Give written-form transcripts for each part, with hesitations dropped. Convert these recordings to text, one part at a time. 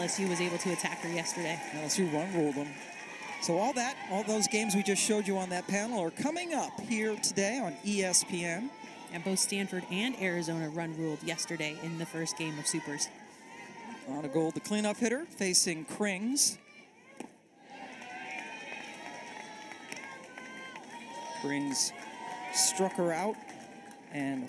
LSU was able to attack her yesterday. LSU run ruled them. So all those games we just showed you on that panel are coming up here today on ESPN. And both Stanford and Arizona run ruled yesterday in the first game of Supers. Anna Gold, the cleanup hitter, facing Krings. Krings struck her out and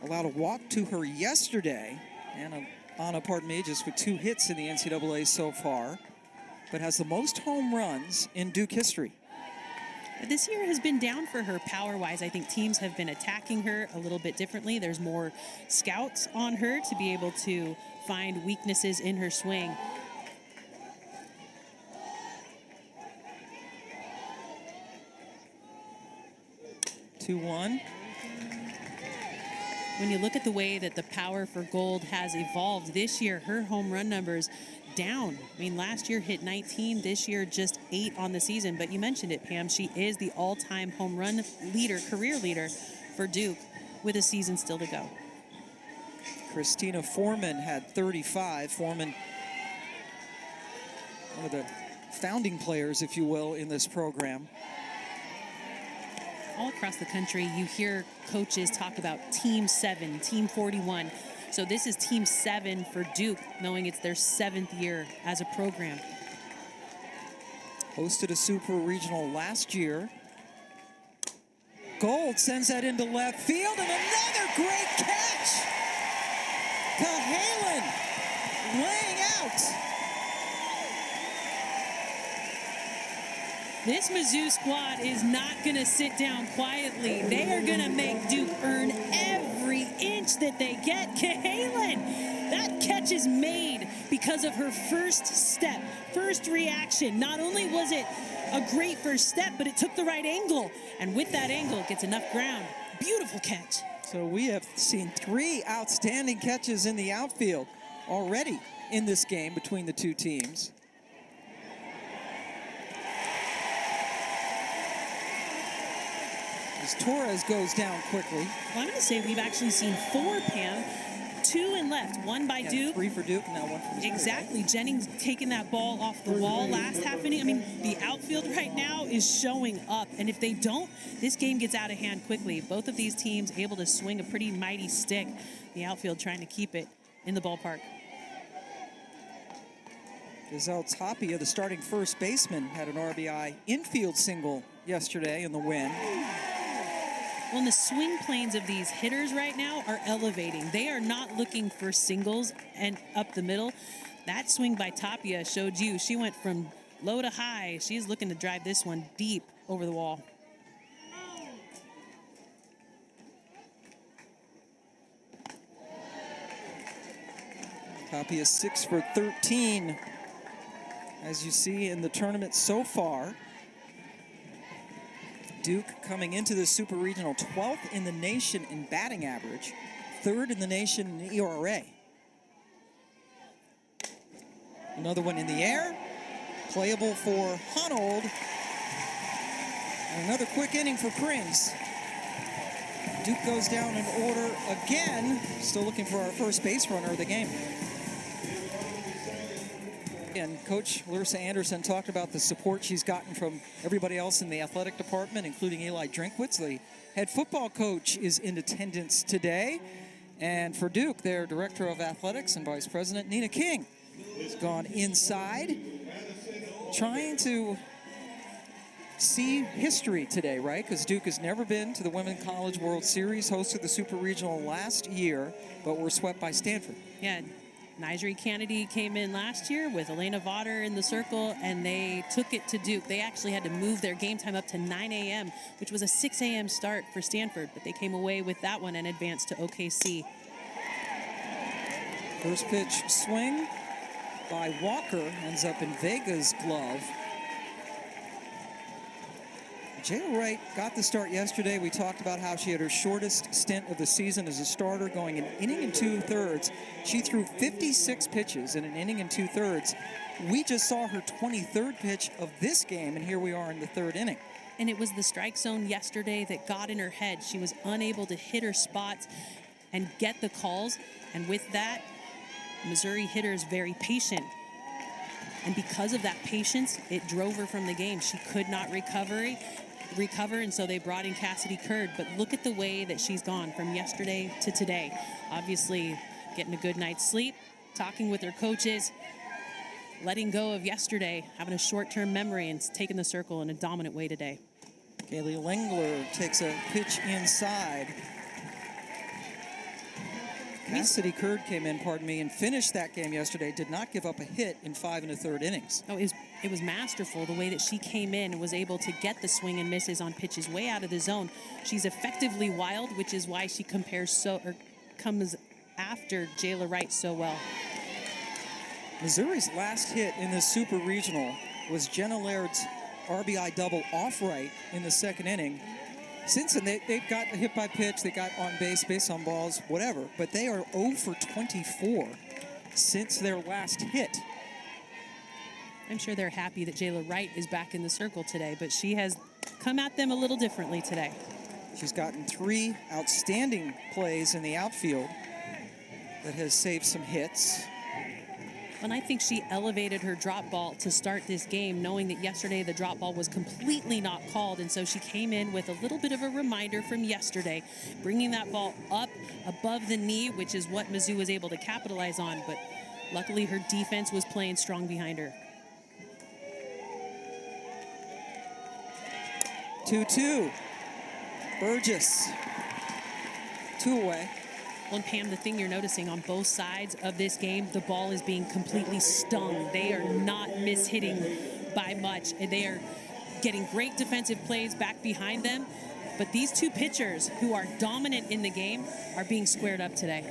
allowed a walk to her yesterday. Anna, pardon me, just with 2 hits in the NCAA so far, but has the most home runs in Duke history. This year has been down for her power-wise. I think teams have been attacking her a little bit differently. There's more scouts on her to be able to find weaknesses in her swing. Two-one. When you look at the way that the power for Gold has evolved this year, her home run numbers down. I mean, last year hit 19, this year just 8 on the season. But you mentioned it, Pam. She is the all-time home run leader, career leader for Duke with a season still to go. Christina Foreman had 35. Foreman, one of the founding players, if you will, in this program. All across the country, you hear coaches talk about Team 7, Team 41. So this is Team 7 for Duke, knowing it's their 7th year as a program. Hosted a Super Regional last year. Gold sends that into left field, and another great catch! Cahalan laying out. This Mizzou squad is not going to sit down quietly. They are going to make Duke earn every inch that they get. Cahalan, that catch is made because of her first step, first reaction. Not only was it a great first step, but it took the right angle. And with that angle, it gets enough ground. Beautiful catch. So we have seen 3 outstanding catches in the outfield already in this game between the two teams. As Torres goes down quickly. Well, I'm going to say we've actually seen 4, Pam. 2 in left, 1 by Duke. 3 for Duke, now 1 for Missouri. Exactly. Jennings taking that ball off the wall last half inning. I mean, the outfield right now is showing up. And if they don't, this game gets out of hand quickly. Both of these teams able to swing a pretty mighty stick. The outfield trying to keep it in the ballpark. Giselle Tapia, the starting first baseman, had an RBI infield single yesterday in the win. Well, and the swing planes of these hitters right now are elevating. They are not looking for singles and up the middle. That swing by Tapia showed you she went from low to high. She's looking to drive this one deep over the wall. Tapia 6 for 13, as you see in the tournament so far. Duke coming into the Super Regional 12th in the nation in batting average, 3rd in the nation in ERA. Another one in the air, playable for Hunold. And another quick inning for Krings. Duke goes down in order again, still looking for our first base runner of the game. And Coach Larissa Anderson talked about the support she's gotten from everybody else in the athletic department, including Eli Drinkwitz. The head football coach is in attendance today. And for Duke, their director of athletics and vice president, Nina King, has gone inside, trying to see history today, right? Because Duke has never been to the Women's College World Series, hosted the Super Regional last year, but were swept by Stanford. Yeah. Nigeri Kennedy came in last year with Elena Vaughter in the circle, and they took it to Duke. They actually had to move their game time up to 9 a.m., which was a 6 a.m. start for Stanford, but they came away with that one and advanced to OKC. First pitch swing by Walker ends up in Vega's glove. Jayla Wright got the start yesterday. We talked about how she had her shortest stint of the season as a starter, going an inning and 2/3. She threw 56 pitches in an inning and 2/3. We just saw her 23rd pitch of this game, and here we are in the 3rd inning. And it was the strike zone yesterday that got in her head. She was unable to hit her spots and get the calls. And with that, Missouri hitters very patient. And because of that patience, it drove her from the game. She could not recover, and so they brought in Cassidy Curd. But look at the way that she's gone from yesterday to today. Obviously, getting a good night's sleep, talking with her coaches, letting go of yesterday, having a short-term memory, and taking the circle in a dominant way today. Kaylee Lengler takes a pitch inside. Cassidy Curd came in, and finished that game yesterday. Did not give up a hit in 5 1/3 innings. Oh, it was masterful the way that she came in and was able to get the swing and misses on pitches way out of the zone. She's effectively wild, which is why she comes after Jayla Wright so well. Missouri's last hit in this Super Regional was Jenna Laird's RBI double off right in the 2nd inning. Since then, they've got a hit by pitch, they got on base on balls, whatever. But they are 0 for 24 since their last hit. I'm sure they're happy that Jayla Wright is back in the circle today, but she has come at them a little differently today. She's gotten 3 outstanding plays in the outfield that has saved some hits. And I think she elevated her drop ball to start this game, knowing that yesterday the drop ball was completely not called. And so she came in with a little bit of a reminder from yesterday, bringing that ball up above the knee, which is what Mizzou was able to capitalize on. But luckily her defense was playing strong behind her. 2-2. Burgess. 2 away. Well, and Pam, the thing you're noticing on both sides of this game, the ball is being completely stung. They are not mishitting by much, and they are getting great defensive plays back behind them. But these 2 pitchers who are dominant in the game are being squared up today.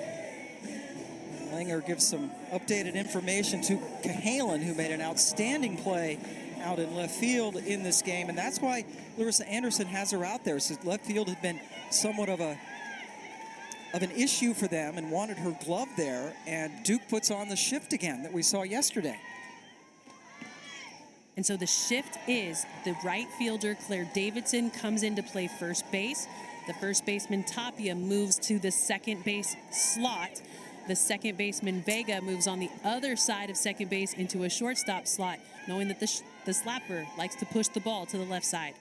Langer gives some updated information to Cahalan, who made an outstanding play out in left field in this game, and that's why Larissa Anderson has her out there. So left field had been somewhat of an issue for them and wanted her glove there, and Duke puts on the shift again that we saw yesterday. And so the shift is the right fielder, Claire Davidson, comes in to play first base. The first baseman, Tapia, moves to the second base slot. The second baseman, Vega, moves on the other side of second base into a shortstop slot, knowing that the slapper likes to push the ball to the left side.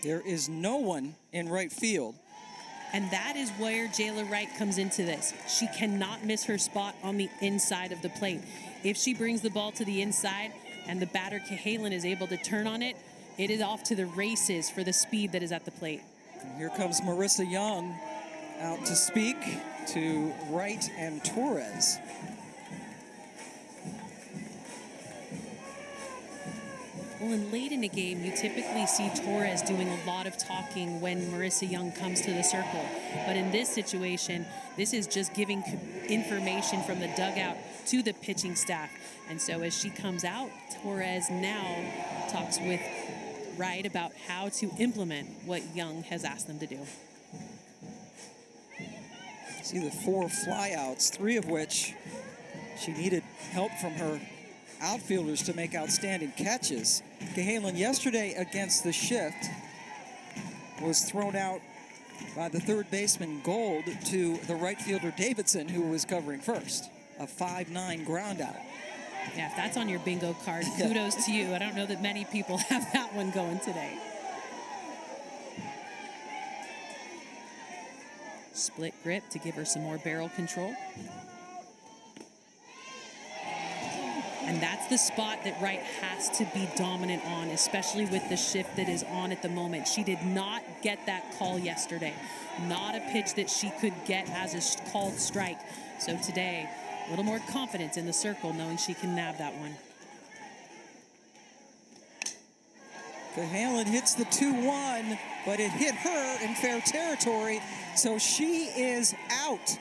There is no one in right field. And that is where Jayla Wright comes into this. She cannot miss her spot on the inside of the plate. If she brings the ball to the inside and the batter Cahalan is able to turn on it, it is off to the races for the speed that is at the plate. And here comes Marissa Young out to speak to Wright and Torres. Well, and late in the game, you typically see Torres doing a lot of talking when Marissa Young comes to the circle. But in this situation, this is just giving information from the dugout to the pitching staff. And so as she comes out, Torres now talks with Wright about how to implement what Young has asked them to do. See the 4 flyouts, 3 of which she needed help from her outfielders to make outstanding catches. Cahalan yesterday against the shift was thrown out by the third baseman Gold to the right fielder Davidson, who was covering first. A 5-9 ground out. Yeah, if that's on your bingo card, kudos to you. I don't know that many people have that one going today. Split grip to give her some more barrel control. And that's the spot that Wright has to be dominant on, especially with the shift that is on at the moment. She did not get that call yesterday. Not a pitch that she could get as a called strike. So today, a little more confidence in the circle, knowing she can nab that one. Cahalan hits the 2-1, but it hit her in fair territory, so she is out.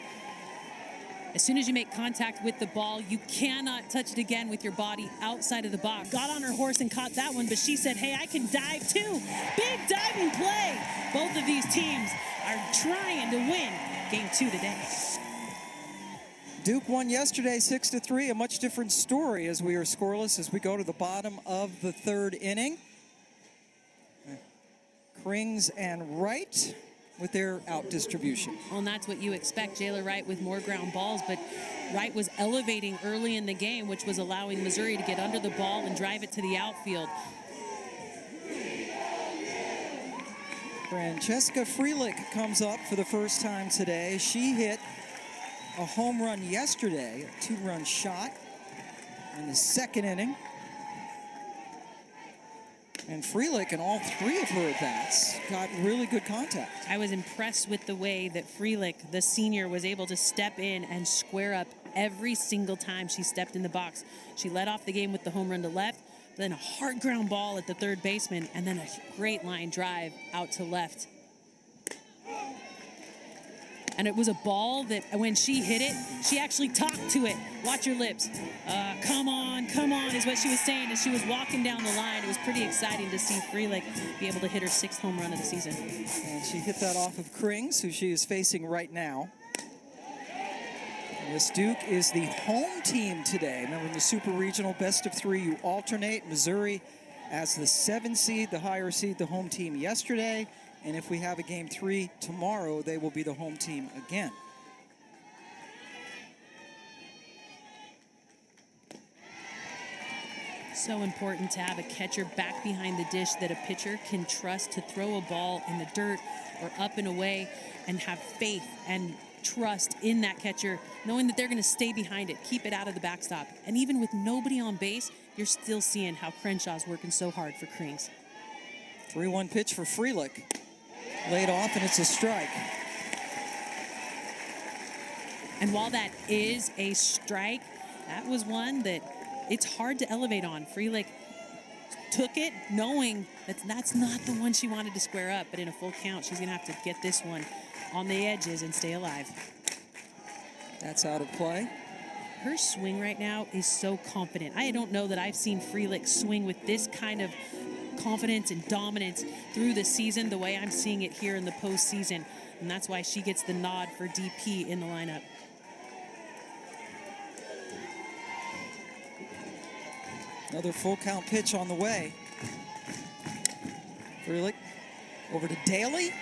As soon as you make contact with the ball, you cannot touch it again with your body outside of the box. Got on her horse and caught that one, but she said, hey, I can dive too. Big diving play. Both of these teams are trying to win game 2 today. Duke won yesterday 6-3, a much different story as we are scoreless as we go to the bottom of the 3rd inning. Krings and Wright with their out distribution. Well, and that's what you expect. Jayla Wright with more ground balls, but Wright was elevating early in the game, which was allowing Missouri to get under the ball and drive it to the outfield. Francesca Frelich comes up for the first time today. She hit a home run yesterday, a 2-run shot in the second inning. And Frelich, in all 3 of her at-bats, got really good contact. I was impressed with the way that Frelich, the senior, was able to step in and square up every single time she stepped in the box. She led off the game with the home run to left, then a hard ground ball at the third baseman, and then a great line drive out to left. And it was a ball that when she hit it, she actually talked to it. Watch your lips. Come on, is what she was saying as she was walking down the line. It was pretty exciting to see Frelich be able to hit her 6th home run of the season. And she hit that off of Krings, who she is facing right now. Miss Duke is the home team today. Remember, in the Super Regional best of 3, you alternate. Missouri as the 7 seed, the higher seed, the home team yesterday. And if we have a game 3 tomorrow, they will be the home team again. So important to have a catcher back behind the dish that a pitcher can trust to throw a ball in the dirt or up and away, and have faith and trust in that catcher, knowing that they're going to stay behind it, keep it out of the backstop. And even with nobody on base, you're still seeing how Crenshaw's working so hard for Krings. 3-1 pitch for Frelich. Laid off, and it's a strike. And while that is a strike, that was one that it's hard to elevate on. Frelich took it knowing that that's not the one she wanted to square up, but in a full count, she's going to have to get this one on the edges and stay alive. That's out of play. Her swing right now is so confident. I don't know that I've seen Frelich swing with this kind of confidence and dominance through the season the way I'm seeing it here in the postseason. And that's why she gets the nod for DP in the lineup. Another full count pitch on the way. Frelich over to Daly.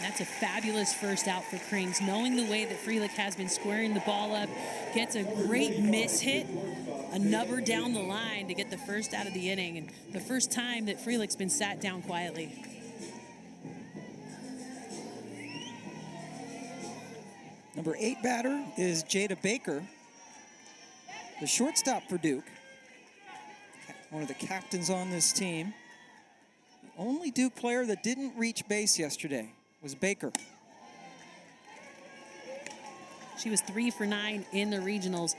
That's a fabulous first out for Krings, knowing the way that Frelich has been squaring the ball up, gets a great miss hit, a nubber down the line to get the first out of the inning, and the first time that Freelich's been sat down quietly. Number 8 batter is Jada Baker, the shortstop for Duke, one of the captains on this team. The only Duke player that didn't reach base yesterday was Baker. She was 3 for 9 in the regionals,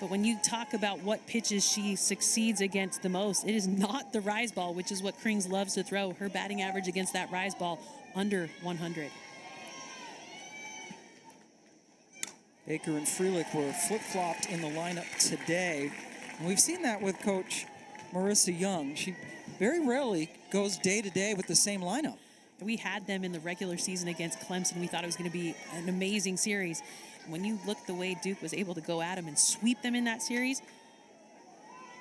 but when you talk about what pitches she succeeds against the most, it is not the rise ball, which is what Krings loves to throw. Her batting average against that rise ball, under 100. Baker and Frelich were flip-flopped in the lineup today. And we've seen that with Coach Marissa Young. She very rarely goes day-to-day with the same lineup. We had them in the regular season against Clemson. We thought it was going to be an amazing series. When you look the way Duke was able to go at them and sweep them in that series,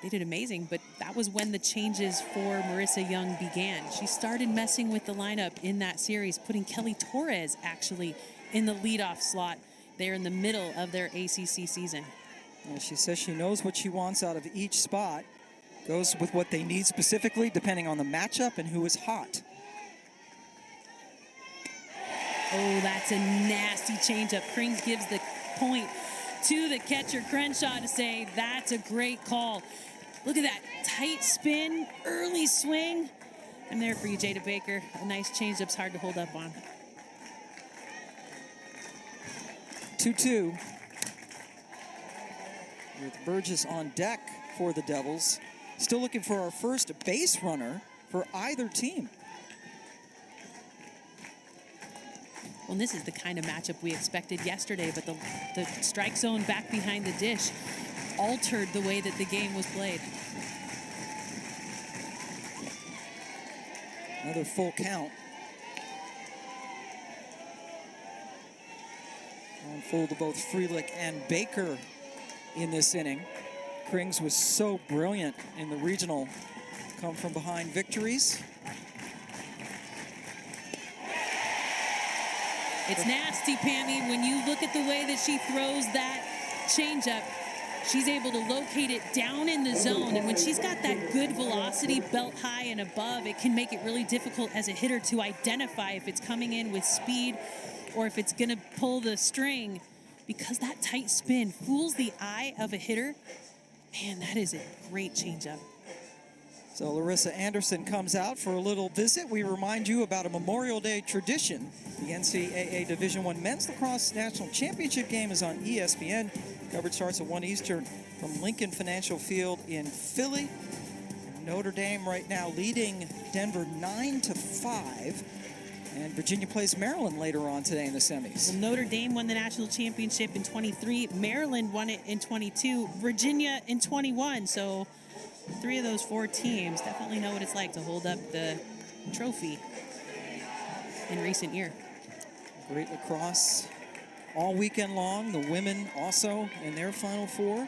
they did amazing. But that was when the changes for Marissa Young began. She started messing with the lineup in that series, putting Kelly Torres actually in the leadoff slot there in the middle of their ACC season. And she says she knows what she wants out of each spot, goes with what they need specifically, depending on the matchup and who is hot. Oh, that's a nasty changeup. Krings gives the point to the catcher, Crenshaw, to say that's a great call. Look at that tight spin, early swing. I'm there for you, Jada Baker. A nice changeup's hard to hold up on. 2-2. With Burgess on deck for the Devils. Still looking for our first base runner for either team. Well, this is the kind of matchup we expected yesterday, but the strike zone back behind the dish altered the way that the game was played. Another full count. On full to both Frelich and Baker in this inning. Krings was so brilliant in the regional come from behind victories. It's nasty, Pammy. When you look at the way that she throws that changeup, she's able to locate it down in the zone. And when she's got that good velocity, belt high and above, it can make it really difficult as a hitter to identify if it's coming in with speed or if it's going to pull the string, because that tight spin fools the eye of a hitter. Man, that is a great changeup. So Larissa Anderson comes out for a little visit. We remind you about a Memorial Day tradition. The NCAA Division I Men's Lacrosse National Championship game is on ESPN. Coverage starts at 1 Eastern from Lincoln Financial Field in Philly. Notre Dame right now leading Denver 9-5. And Virginia plays Maryland later on today in the semis. Well, Notre Dame won the national championship in 23. Maryland won it in 22. Virginia in 21. So 3 of those 4 teams definitely know what it's like to hold up the trophy in recent year. Great lacrosse all weekend long. The women also in their Final Four.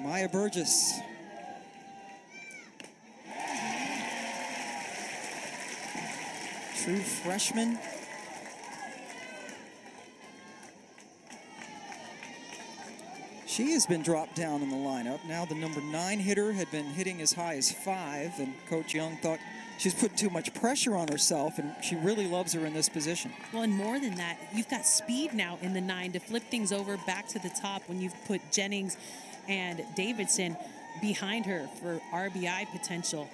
Maya Burgess. True freshman. She has been dropped down in the lineup. Now the number 9 hitter had been hitting as high as 5, and Coach Young thought she's putting too much pressure on herself, and she really loves her in this position. Well, and more than that, you've got speed now in the 9 to flip things over back to the top when you've put Jennings and Davidson behind her for RBI potential.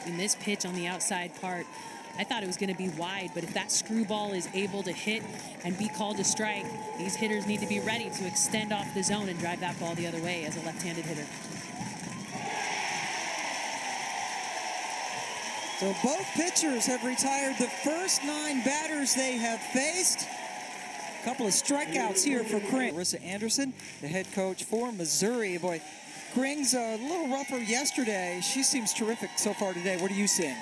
In this pitch on the outside part, I thought it was going to be wide, but if that screwball is able to hit and be called a strike, these hitters need to be ready to extend off the zone and drive that ball the other way as a left-handed hitter. So both pitchers have retired the first 9 batters they have faced. A couple of strikeouts here for Kring. Larissa Anderson, the head coach for Missouri. Boy, Kring's a little rougher yesterday. She seems terrific so far today. What are you seeing?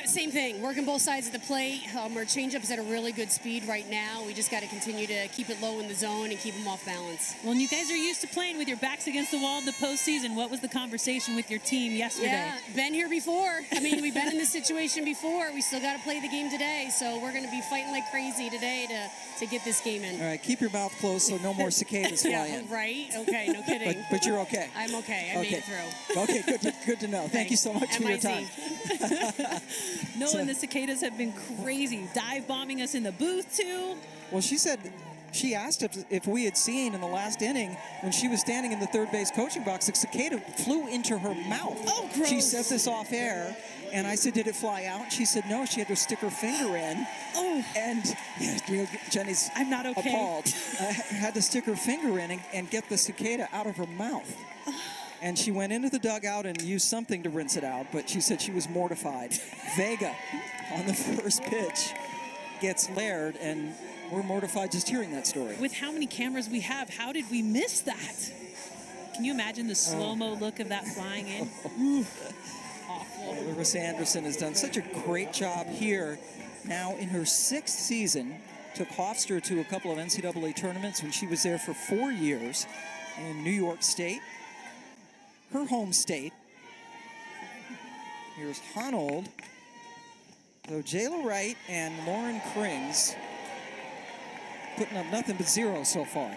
Same thing, working both sides of the plate. Our changeup's at a really good speed right now. We just got to continue to keep it low in the zone and keep them off balance. Well, and you guys are used to playing with your backs against the wall in the postseason. What was the conversation with your team yesterday? Yeah, been here before. I mean, we've been in this situation before. We still got to play the game today, so we're going to be fighting like crazy today to get this game in. All right, keep your mouth closed so no more cicadas fly Yeah, in. right? Okay, no kidding. But you're okay. I'm okay. I made it through. Okay, good to know. Thank you so much for your time. Knowing the cicadas have been crazy. Dive bombing us in the booth, too. Well, she asked if we had seen in the last inning when she was standing in the third base coaching box, the cicada flew into her mouth. Oh, gross. She said this off air, and I said, did it fly out? She said, no, she had to stick her finger in. Oh. And Jenny's I'm not okay. appalled. Had to stick her finger in and get the cicada out of her mouth. And she went into the dugout and used something to rinse it out, but she said she was mortified. Vega on the first pitch gets layered, and we're mortified just hearing that story. With how many cameras we have, how did we miss that? Can you imagine the slow-mo look of that flying in? Awful. Larissa Anderson has done such a great job here. Now in her 6th season, took Hofstra to a couple of NCAA tournaments when she was there for 4 years in New York State, her home state. Here's Honold. So Jayla Wright and Lauren Krings putting up nothing but 0 so far.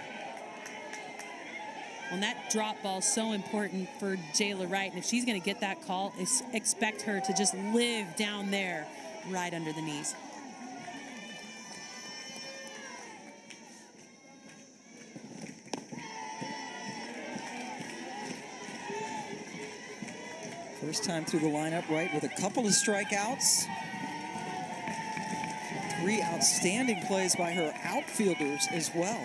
Well, that drop ball is so important for Jayla Wright, and if she's going to get that call, expect her to just live down there right under the knees. First time through the lineup, Wright, with a couple of strikeouts. 3 outstanding plays by her outfielders as well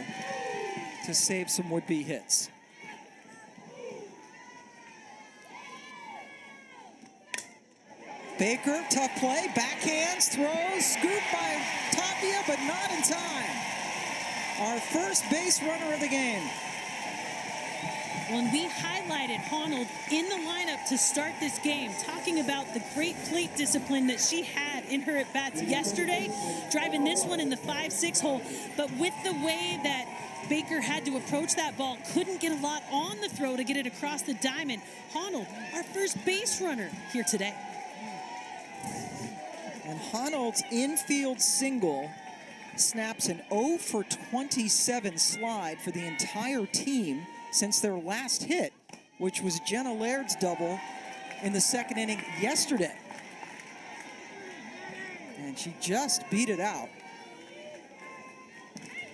to save some would-be hits. Baker, tough play, backhands, throws, scoop by Tapia, but not in time. Our first base runner of the game. When we highlighted Honold in the lineup to start this game, talking about the great plate discipline that she had in her at-bats yesterday, driving this one in the 5-6 hole. But with the way that Baker had to approach that ball, couldn't get a lot on the throw to get it across the diamond. Honnold, our first base runner here today. And Honnold's infield single snaps an 0 for 27 slide for the entire team since their last hit, which was Jenna Laird's double in the second inning yesterday. And she just beat it out.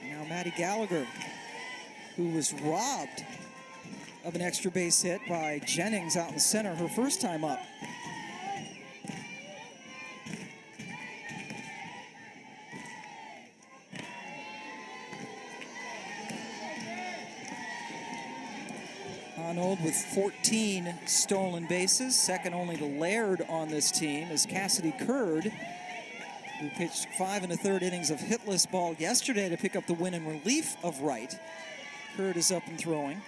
Now Maddie Gallagher, who was robbed of an extra base hit by Jennings out in the center her first time up. Honnold with 14 stolen bases, second only to Laird on this team, is Cassidy Curd, who pitched 5 1/3 innings of hitless ball yesterday to pick up the win in relief of Wright. Curd is up and throwing.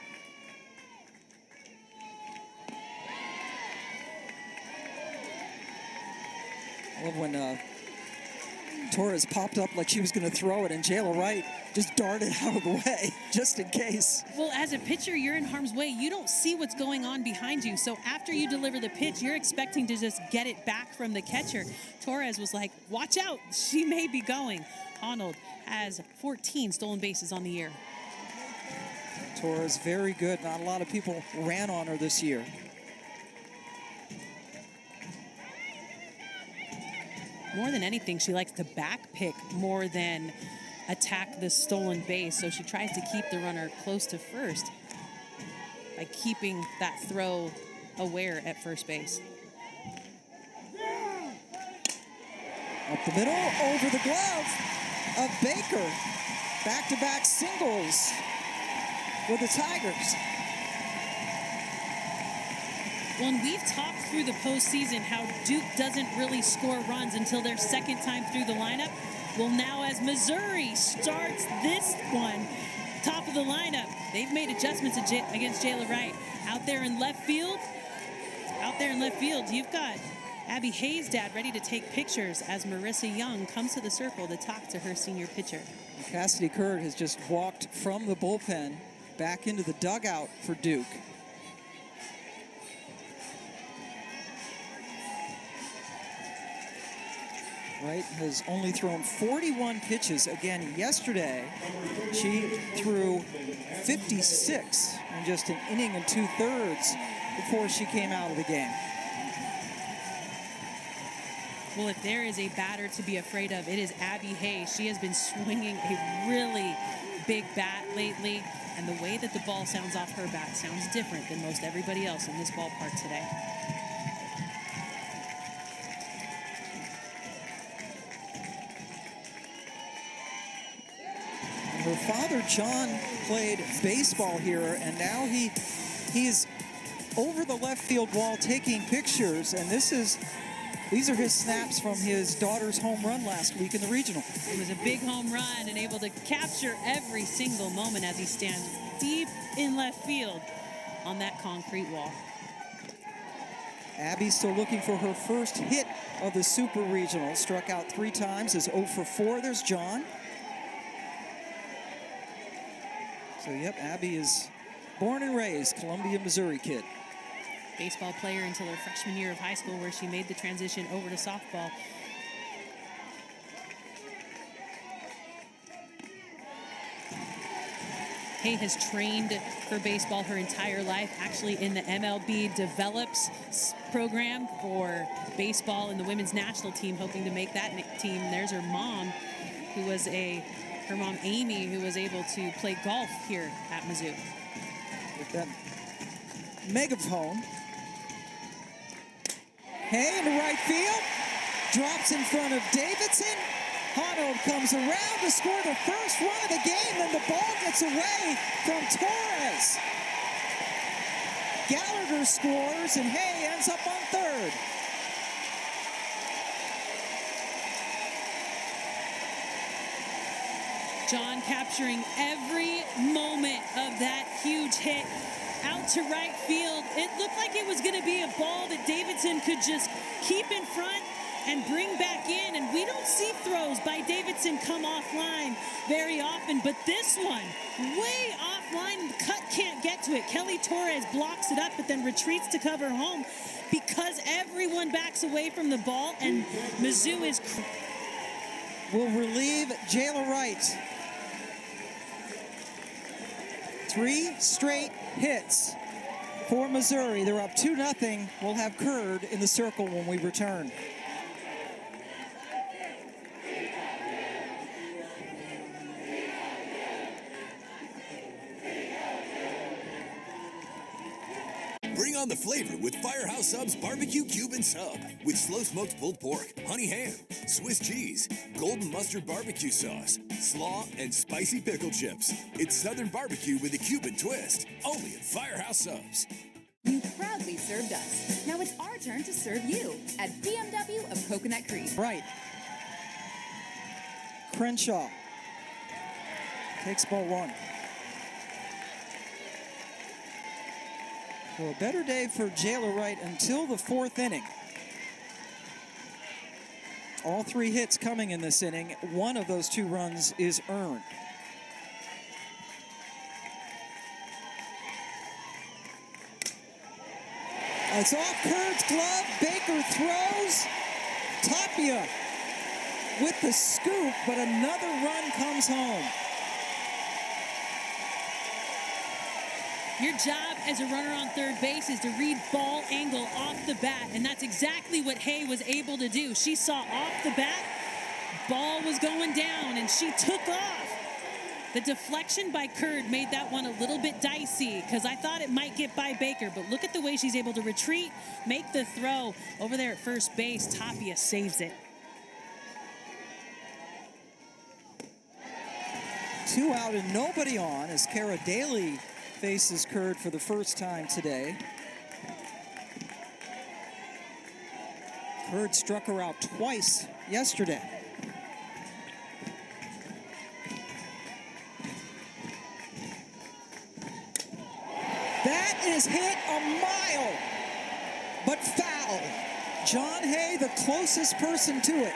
I love when Torres popped up like she was going to throw it, and Jayla Wright just darted out of the way, just in case. Well, as a pitcher, you're in harm's way. You don't see what's going on behind you. So after you deliver the pitch, you're expecting to just get it back from the catcher. Torres was like, watch out, she may be going. Honnold has 14 stolen bases on the year. Torres very good. Not a lot of people ran on her this year. More than anything, she likes to back pick more than attack the stolen base. So she tries to keep the runner close to first by keeping that throw aware at first base. Up the middle, over the glove of Baker. Back-to-back singles for the Tigers. Well, and we've talked through the postseason how Duke doesn't really score runs until their second time through the lineup. Well, now as Missouri starts this one, top of the lineup, they've made adjustments against Jayla Wright. Out there in left field, you've got Abby Hayes' ready to take pictures as Marissa Young comes to the circle to talk to her senior pitcher. Cassidy Curd has just walked from the bullpen back into the dugout for Duke. Wright has only thrown 41 pitches. Again, yesterday, she threw 56 in just an inning and 2/3 before she came out of the game. Well, if there is a batter to be afraid of, it is Abby Hayes. She has been swinging a really big bat lately, and the way that the ball sounds off her bat sounds different than most everybody else in this ballpark today. Her father, John, played baseball here, and now he's over the left field wall taking pictures, and these are his snaps from his daughter's home run last week in the regional. It was a big home run and able to capture every single moment as he stands deep in left field on that concrete wall. Abby's still looking for her first hit of the Super Regional. Struck out 3 times, is 0 for 4. There's John. So, yep, Abby is born and raised Columbia, Missouri kid. Baseball player until her freshman year of high school, where she made the transition over to softball. Hay has trained for baseball her entire life, actually in the MLB Develops program for baseball in the women's national team, hoping to make that team. There's her mom, her mom Amy, who was able to play golf here at Mizzou. With that megaphone. Hay into right field, drops in front of Davidson. Honnold comes around to score the first run of the game, and the ball gets away from Torres. Gallagher scores, and Hay ends up on third. John capturing every moment of that huge hit out to right field. It looked like it was going to be a ball that Davidson could just keep in front and bring back in. And we don't see throws by Davidson come offline very often, but this one, way offline, cut can't get to it. Kelly Torres blocks it up, but then retreats to cover home because everyone backs away from the ball, and Mizzou is... will relieve Jayla Wright. 3 straight hits for Missouri. They're up 2-0. We'll have Curd in the circle when we return. Bring on the flavor with Firehouse Subs Barbecue Cuban Sub with slow smoked pulled pork, honey ham, Swiss cheese, golden mustard barbecue sauce, slaw, and spicy pickle chips. It's Southern barbecue with a Cuban twist. Only at Firehouse Subs. You proudly served us. Now it's our turn to serve you at BMW of Coconut Creek. Right. Crenshaw takes ball 1. So a better day for Jayla Wright until the 4th inning. All 3 hits coming in this inning. 1 of those 2 runs is earned. It's off Curd's glove. Baker throws. Tapia with the scoop, but another run comes home. Your job as a runner on third base is to read ball angle off the bat, and that's exactly what Hay was able to do. She saw off the bat, ball was going down, and she took off. The deflection by Curd made that one a little bit dicey because I thought it might get by Baker, but look at the way she's able to retreat, make the throw over there at first base. Tapia saves it. 2 out and nobody on as Kara Daly faces Curd for the first time today. Curd struck her out twice yesterday. That is hit a mile, but foul. John Hay, the closest person to it.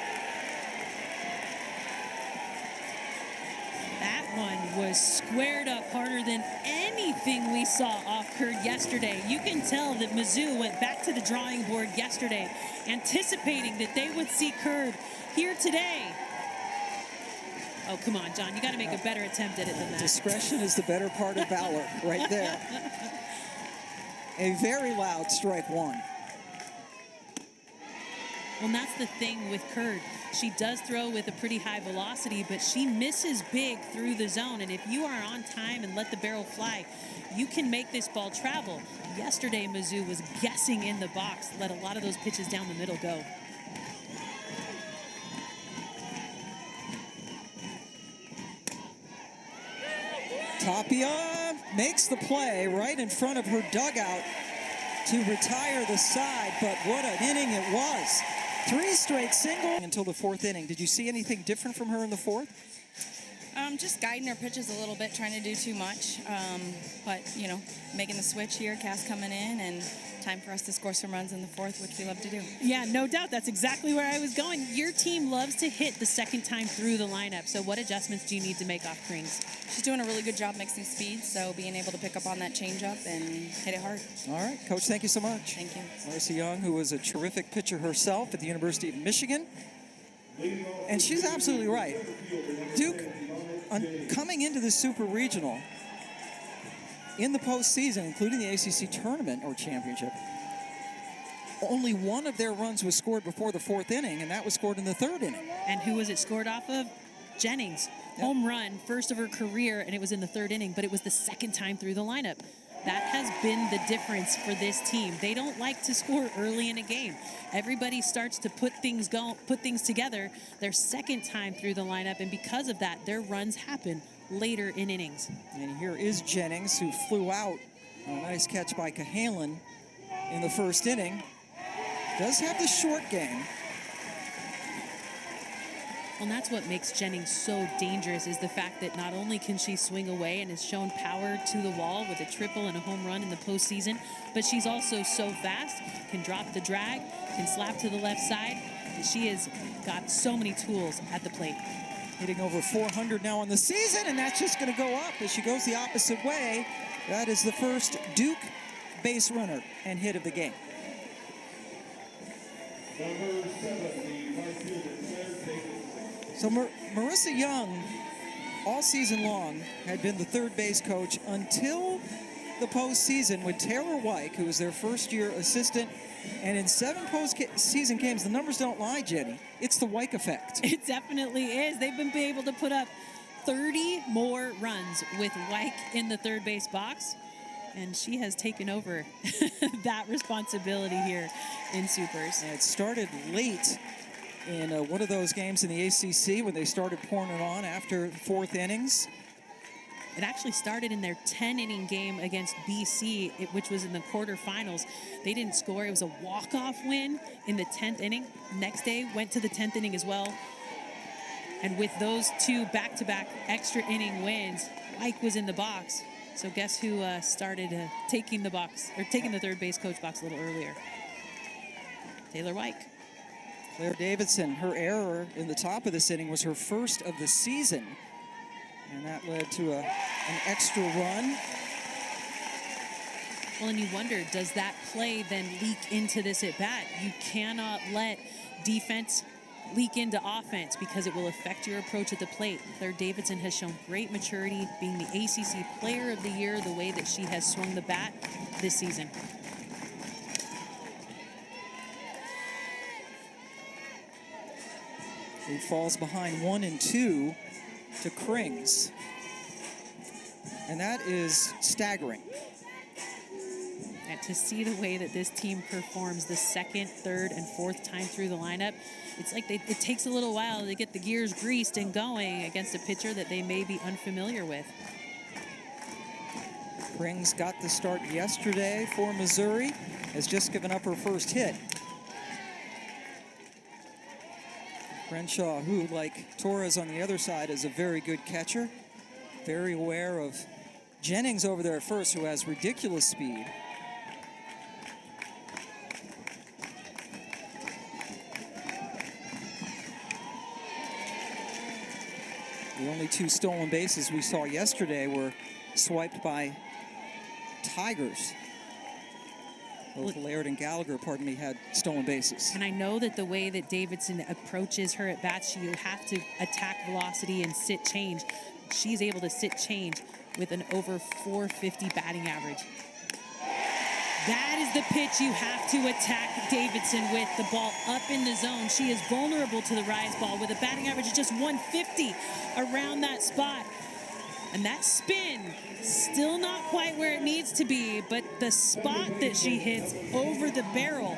That one was squared up harder than anything we saw off Curd yesterday. You can tell that Mizzou went back to the drawing board yesterday, anticipating that they would see Curd here today. Oh, come on, John. You got to make a better attempt at it than that. Discretion is the better part of valor right there. A very loud strike 1. Well, and that's the thing with Curd. She does throw with a pretty high velocity, but she misses big through the zone. And if you are on time and let the barrel fly, you can make this ball travel. Yesterday, Mizzou was guessing in the box, let a lot of those pitches down the middle go. Tapia makes the play right in front of her dugout to retire the side, but what an inning it was. 3 straight singles until the 4th inning. Did you see anything different from her in the 4th? Just guiding her pitches a little bit, trying to do too much. But, you know, making the switch here, Cass coming in, and time for us to score some runs in the 4th, which we love to do. Yeah, no doubt. That's exactly where I was going. Your team loves to hit the second time through the lineup. So what adjustments do you need to make off Krings? She's doing a really good job mixing speeds, so being able to pick up on that changeup and hit it hard. All right, Coach, thank you so much. Thank you. Marcy Young, who was a terrific pitcher herself at the University of Michigan. And she's absolutely right. Duke, coming into the Super Regional in the postseason, including the ACC tournament or championship, only 1 of their runs was scored before the 4th inning, and that was scored in the 3rd inning. And who was it scored off of? Jennings. Yep. Home run, first of her career, and it was in the 3rd inning, but it was the second time through the lineup. That has been the difference for this team. They don't like to score early in a game. Everybody starts to put things together their second time through the lineup, and because of that, their runs happen later in innings. And here is Jennings, who flew out. A nice catch by Cahalan in the 1st inning. Does have the short game. Well, and that's what makes Jennings so dangerous, is the fact that not only can she swing away and has shown power to the wall with a triple and a home run in the postseason, but she's also so fast, can drop the drag, can slap to the left side. she has got so many tools at the plate. Hitting over 400 now on the season, and that's just going to go up as she goes the opposite way. That is the first Duke base runner and hit of the game. So Marissa Young, all season long, had been the third base coach until the postseason with Taylor Wyke, who was their first-year assistant. And in 7 postseason games, the numbers don't lie, Jenny. It's the Wyke effect. It definitely is. They've been able to put up 30 more runs with Wyke in the third base box. And she has taken over that responsibility here in Supers. And it started late in one of those games in the ACC when they started pouring it on after 4th innings. It actually started in their 10-inning game against BC, which was in the quarterfinals. They didn't score. It was a walk-off win in the 10th inning. Next day, went to the 10th inning as well. And with those 2 back-to-back extra inning wins, Wyke was in the box. So guess who started taking the third base coach box a little earlier? Taylor Wyke. Claire Davidson, her error in the top of this inning was her first of the season. And that led to an extra run. Well, and you wonder, does that play then leak into this at-bat? You cannot let defense leak into offense because it will affect your approach at the plate. Claire Davidson has shown great maturity, being the ACC Player of the Year, the way that she has swung the bat this season. He falls behind 1-2 to Krings. And that is staggering. And to see the way that this team performs the second, third, and fourth time through the lineup, it's like it takes a little while to get the gears greased and going against a pitcher that they may be unfamiliar with. Krings got the start yesterday for Missouri, has just given up her first hit. Crenshaw, who, like Torres on the other side, is a very good catcher. Very aware of Jennings over there at first, who has ridiculous speed. The only 2 stolen bases we saw yesterday were swiped by Tigers. Both Laird and Gallagher, pardon me, had stolen bases. And I know that the way that Davidson approaches her at-bats, you have to attack velocity and sit change. She's able to sit change with an over 450 batting average. That is the pitch you have to attack Davidson with, the ball up in the zone. She is vulnerable to the rise ball with a batting average of just 150 around that spot. And that spin, still not quite where it needs to be, but the spot that she hits over the barrel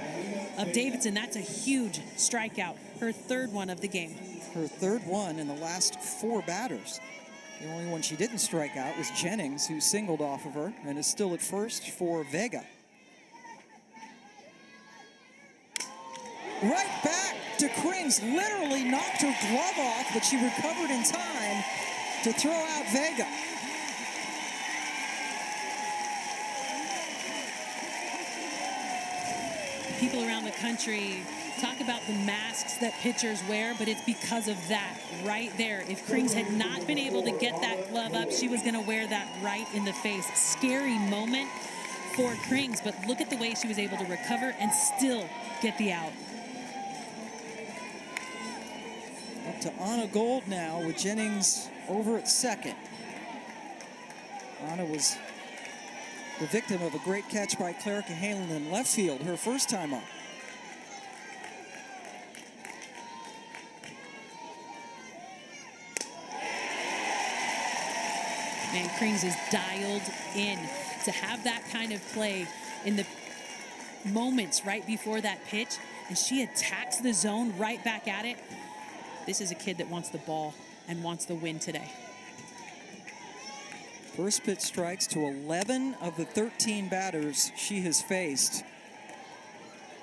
of Davidson, that's a huge strikeout. Her third one of the game. Her third one in the last 4 batters. The only one she didn't strike out was Jennings, who singled off of her and is still at first for Vega. Right back to Krings, literally knocked her glove off, but she recovered in time to throw out Vega. People around the country talk about the masks that pitchers wear, but it's because of that right there. If Krings had not been able to get that glove up, she was going to wear that right in the face. Scary moment for Krings, but look at the way she was able to recover and still get the out. Up to Anna Gold now with Jennings over at second. Anna was the victim of a great catch by Clara Cahalan in left field her first time up. Man, Krings is dialed in to have that kind of play in the moments right before that pitch, and she attacks the zone right back at it. This is a kid that wants the ball and wants the win today. First pitch strikes to 11 of the 13 batters she has faced.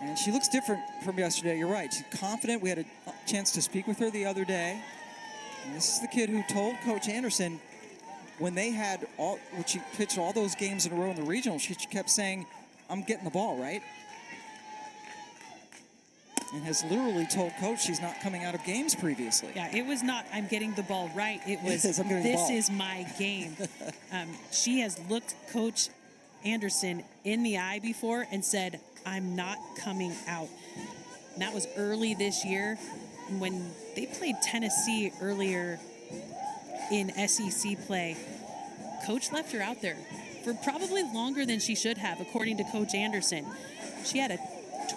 And she looks different from yesterday. You're right. She's confident. We had a chance to speak with her the other day. And this is the kid who told Coach Anderson when they had when she pitched all those games in a row in the regional, she kept saying, I'm getting the ball, right? and has literally told coach she's not coming out of games previously. Yeah, it was not, I'm getting the ball right. It was, Yes, I'm getting the this ball. is my game. She has looked Coach Anderson in the eye before and said, I'm not coming out. And that was early this year when they played Tennessee earlier in SEC play. Coach left her out there for probably longer than she should have, according to Coach Anderson. She had a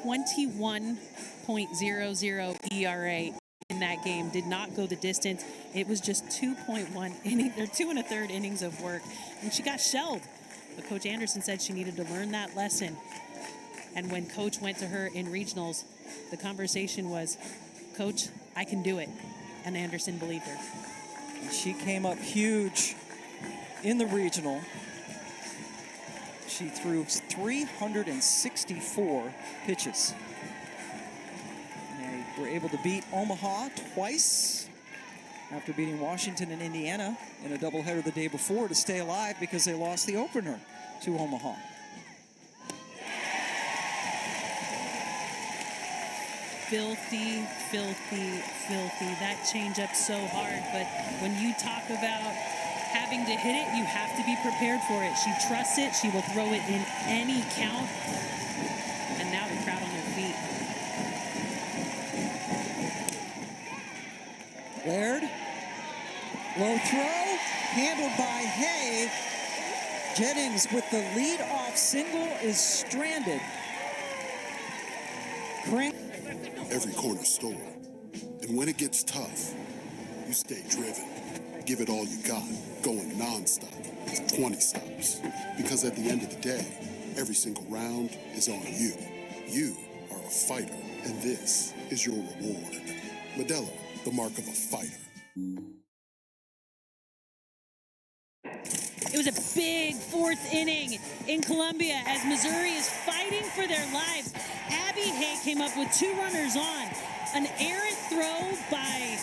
21.00 ERA in that game, did not go the distance. It was just 2.1 inning, or 2 1/3 innings of work, and she got shelled. But Coach Anderson said she needed to learn that lesson. And when Coach went to her in regionals, the conversation was, Coach, I can do it. And Anderson believed her. She came up huge in the regional. She threw 364 pitches. They were able to beat Omaha twice after beating Washington and Indiana in a doubleheader the day before to stay alive because they lost the opener to Omaha. Filthy, filthy, filthy. That changeup so hard, but when you talk about having to hit it, you have to be prepared for it. She trusts it. She will throw it in any count. And now the crowd on their feet. Laird, low throw, handled by Hay. Jennings with the lead-off single is stranded. Crink. Every corner store. And when it gets tough, you stay driven. Give it all you got, going nonstop. 20 stops. Because at the end of the day, every single round is on you. You are a fighter, and this is your reward. Modelo, the mark of a fighter. It was a big fourth inning in Columbia as Missouri is fighting for their lives. Abby Hay came up with 2 runners on. An errant throw by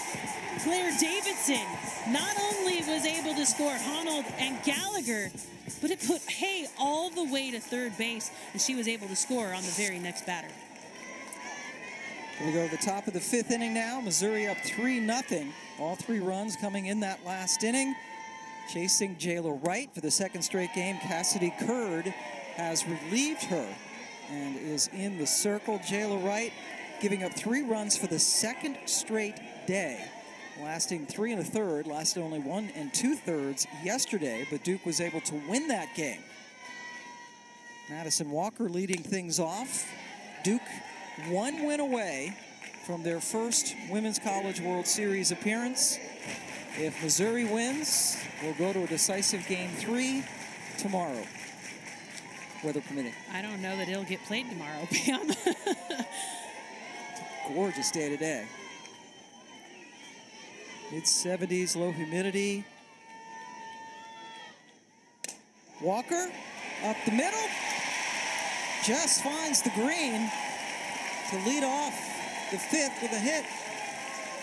Claire Davidson not only was able to score Honnold and Gallagher, but it put Hay all the way to third base, and she was able to score on the very next batter. We go to the top of the 5th inning now. Missouri up 3-0. All 3 runs coming in that last inning. Chasing Jayla Wright for the 2nd straight game. Cassidy Curd has relieved her and is in the circle. Jayla Wright giving up 3 runs for the 2nd straight day. Lasting 3 1/3, lasted only 1 2/3 yesterday, but Duke was able to win that game. Madison Walker leading things off. Duke 1 win away from their first Women's College World Series appearance. If Missouri wins, we'll go to a decisive game 3 tomorrow, weather permitting. I don't know that it'll get played tomorrow, Pam. Gorgeous day today. Mid-70s, low humidity. Walker up the middle. Just finds the green to lead off the 5th with a hit.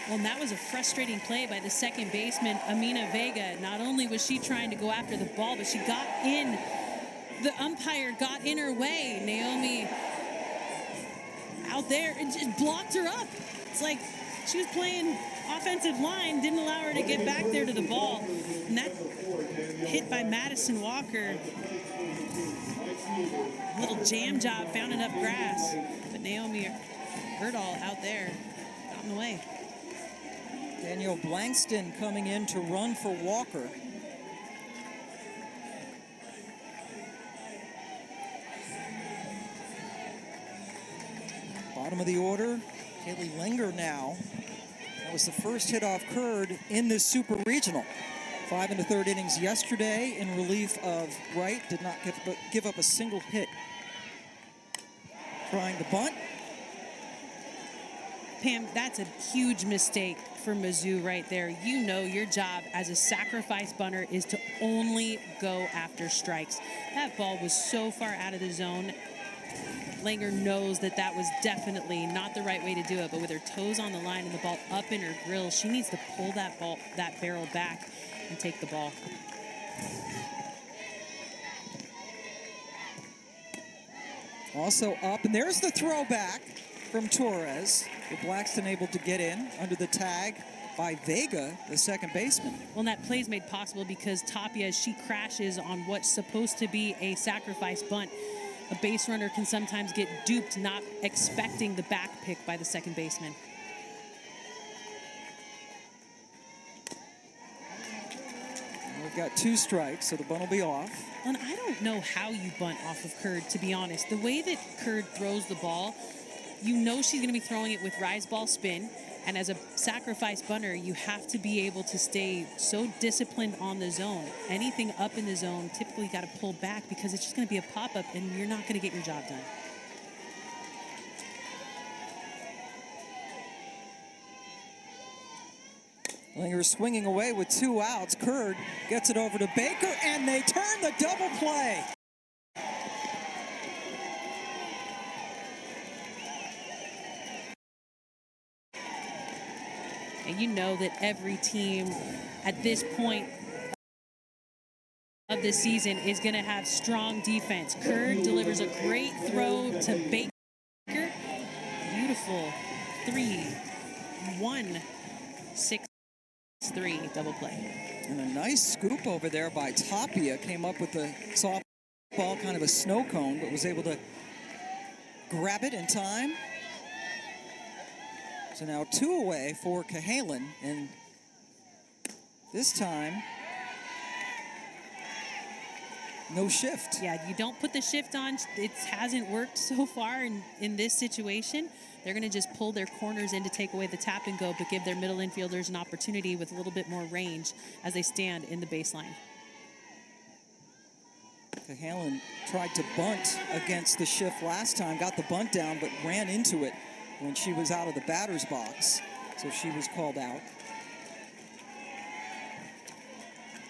Well, and that was a frustrating play by the second baseman, Amina Vega. Not only was she trying to go after the ball, but she got in. The umpire got in her way. Naomi out there and just blocked her up. It's like she was playing offensive line, didn't allow her to get back there to the ball. And that hit by Madison Walker. Little jam job, found enough grass. But Naomi Erdahl out there got in the way. Danielle Blankston coming in to run for Walker. Bottom of the order, Kaylee Lenger now. That was the first hit off Curd in this Super Regional. 5 1/3 innings yesterday in relief of Wright. Did not give up a single hit. Trying to bunt. Pam, that's a huge mistake for Mizzou right there. You know your job as a sacrifice bunter is to only go after strikes. That ball was so far out of the zone. Langer knows that that was definitely not the right way to do it, but with her toes on the line and the ball up in her grill, she needs to pull that barrel back and take the ball. Also up, and there's the throwback. from Torres, with Blackston able to get in under the tag by Vega, the second baseman. Well, and that play is made possible because Tapia, she crashes on what's supposed to be a sacrifice bunt. A base runner can sometimes get duped, not expecting the back pick by the second baseman. We've got 2 strikes, so the bunt will be off. And I don't know how you bunt off of Curd, to be honest. The way that Curd throws the ball, you know she's going to be throwing it with rise ball spin. And as a sacrifice bunter, you have to be able to stay so disciplined on the zone. Anything up in the zone, typically got to pull back because it's just going to be a pop-up and you're not going to get your job done. Linger swinging away with 2 outs. Curd gets it over to Baker, and they turn the double play. And you know that every team at this point of the season is going to have strong defense. Curd delivers a great throw to Baker. Beautiful 3-1, 6-3 double play. And a nice scoop over there by Tapia. Came up with the softball, kind of a snow cone, but was able to grab it in time. So now 2 away for Cahalan, and this time, no shift. Yeah, you don't put the shift on. It hasn't worked so far in this situation. They're going to just pull their corners in to take away the tap and go, but give their middle infielders an opportunity with a little bit more range as they stand in the baseline. Cahalan tried to bunt against the shift last time, got the bunt down, but ran into it when she was out of the batter's box, so she was called out.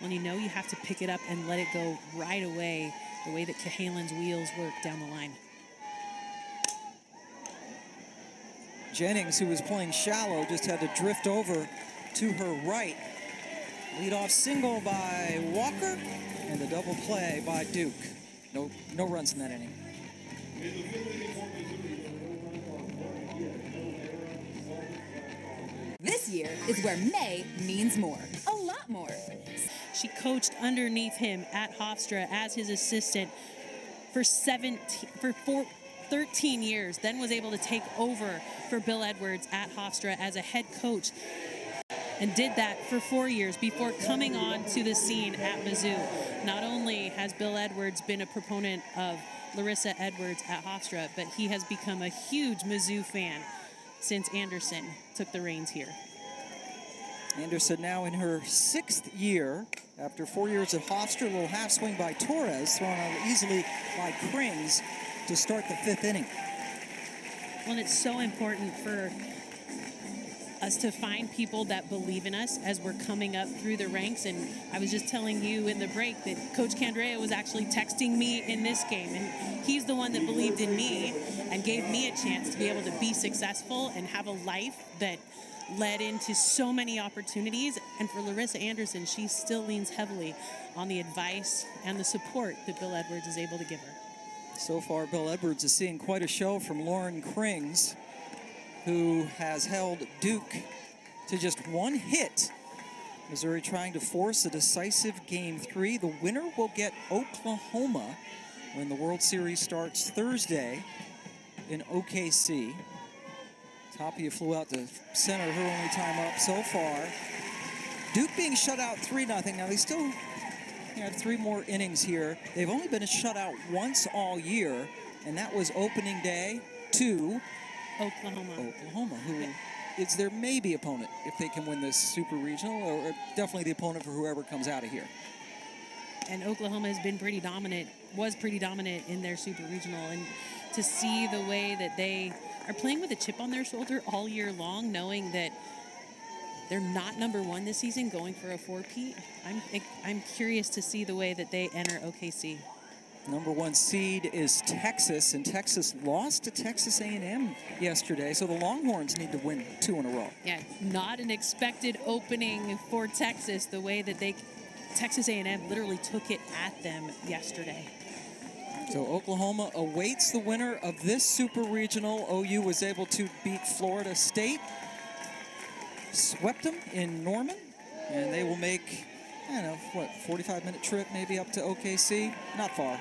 When you know you have to pick it up and let it go right away, the way that Cahalan's wheels work down the line. Jennings, who was playing shallow, just had to drift over to her right. Leadoff single by Walker, and the double play by Duke. No runs in that inning. This year is where May means more. A lot more. She coached underneath him at Hofstra as his assistant for 13 years, then was able to take over for Bill Edwards at Hofstra as a head coach, and did that for 4 years before coming on to the scene at Mizzou. Not only has Bill Edwards been a proponent of Larissa Edwards at Hofstra, but he has become a huge Mizzou fan since Anderson took the reins here. Anderson now in her 6th year. After 4 years at Hofstra, a little half swing by Torres, thrown out easily by Krings to start the 5th inning. Well, and it's so important for us to find people that believe in us as we're coming up through the ranks. And I was just telling you in the break that Coach Candrea was actually texting me in this game, and he's the one that believed in me and gave me a chance to be able to be successful and have a life that led into so many opportunities. And for Larissa Anderson, she still leans heavily on the advice and the support that Bill Edwards is able to give her. So far, Bill Edwards is seeing quite a show from Lauren Krings, who has held Duke to just 1 hit. Missouri trying to force a decisive Game 3. The winner will get Oklahoma when the World Series starts Thursday in OKC. Tapia flew out to center, her only time up so far. Duke being shut out 3-0. Now they still have 3 more innings here. They've only been shut out once all year, and that was opening day to Oklahoma, who is their maybe opponent if they can win this super regional, or definitely the opponent for whoever comes out of here. And Oklahoma has been pretty dominant, was pretty dominant in their super regional, and to see the way that they are playing with a chip on their shoulder all year long, knowing that they're not number 1 this season, going for a 4-peat. I'm curious to see the way that they enter OKC. Number 1 seed is Texas, and Texas lost to Texas A&M yesterday, so the Longhorns need to win 2 in a row. Yeah, not an expected opening for Texas, the way that Texas A&M literally took it at them yesterday. So Oklahoma awaits the winner of this Super Regional. OU was able to beat Florida State, swept them in Norman, and they will make, I don't know, what, 45-minute trip maybe up to OKC? Not far.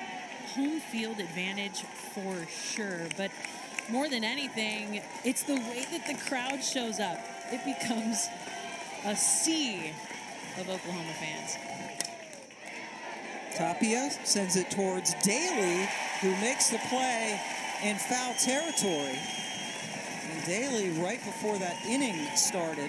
Home field advantage for sure, but more than anything, it's the way that the crowd shows up. It becomes a sea of Oklahoma fans. Tapia sends it towards Daly, who makes the play in foul territory. And Daly, right before that inning started,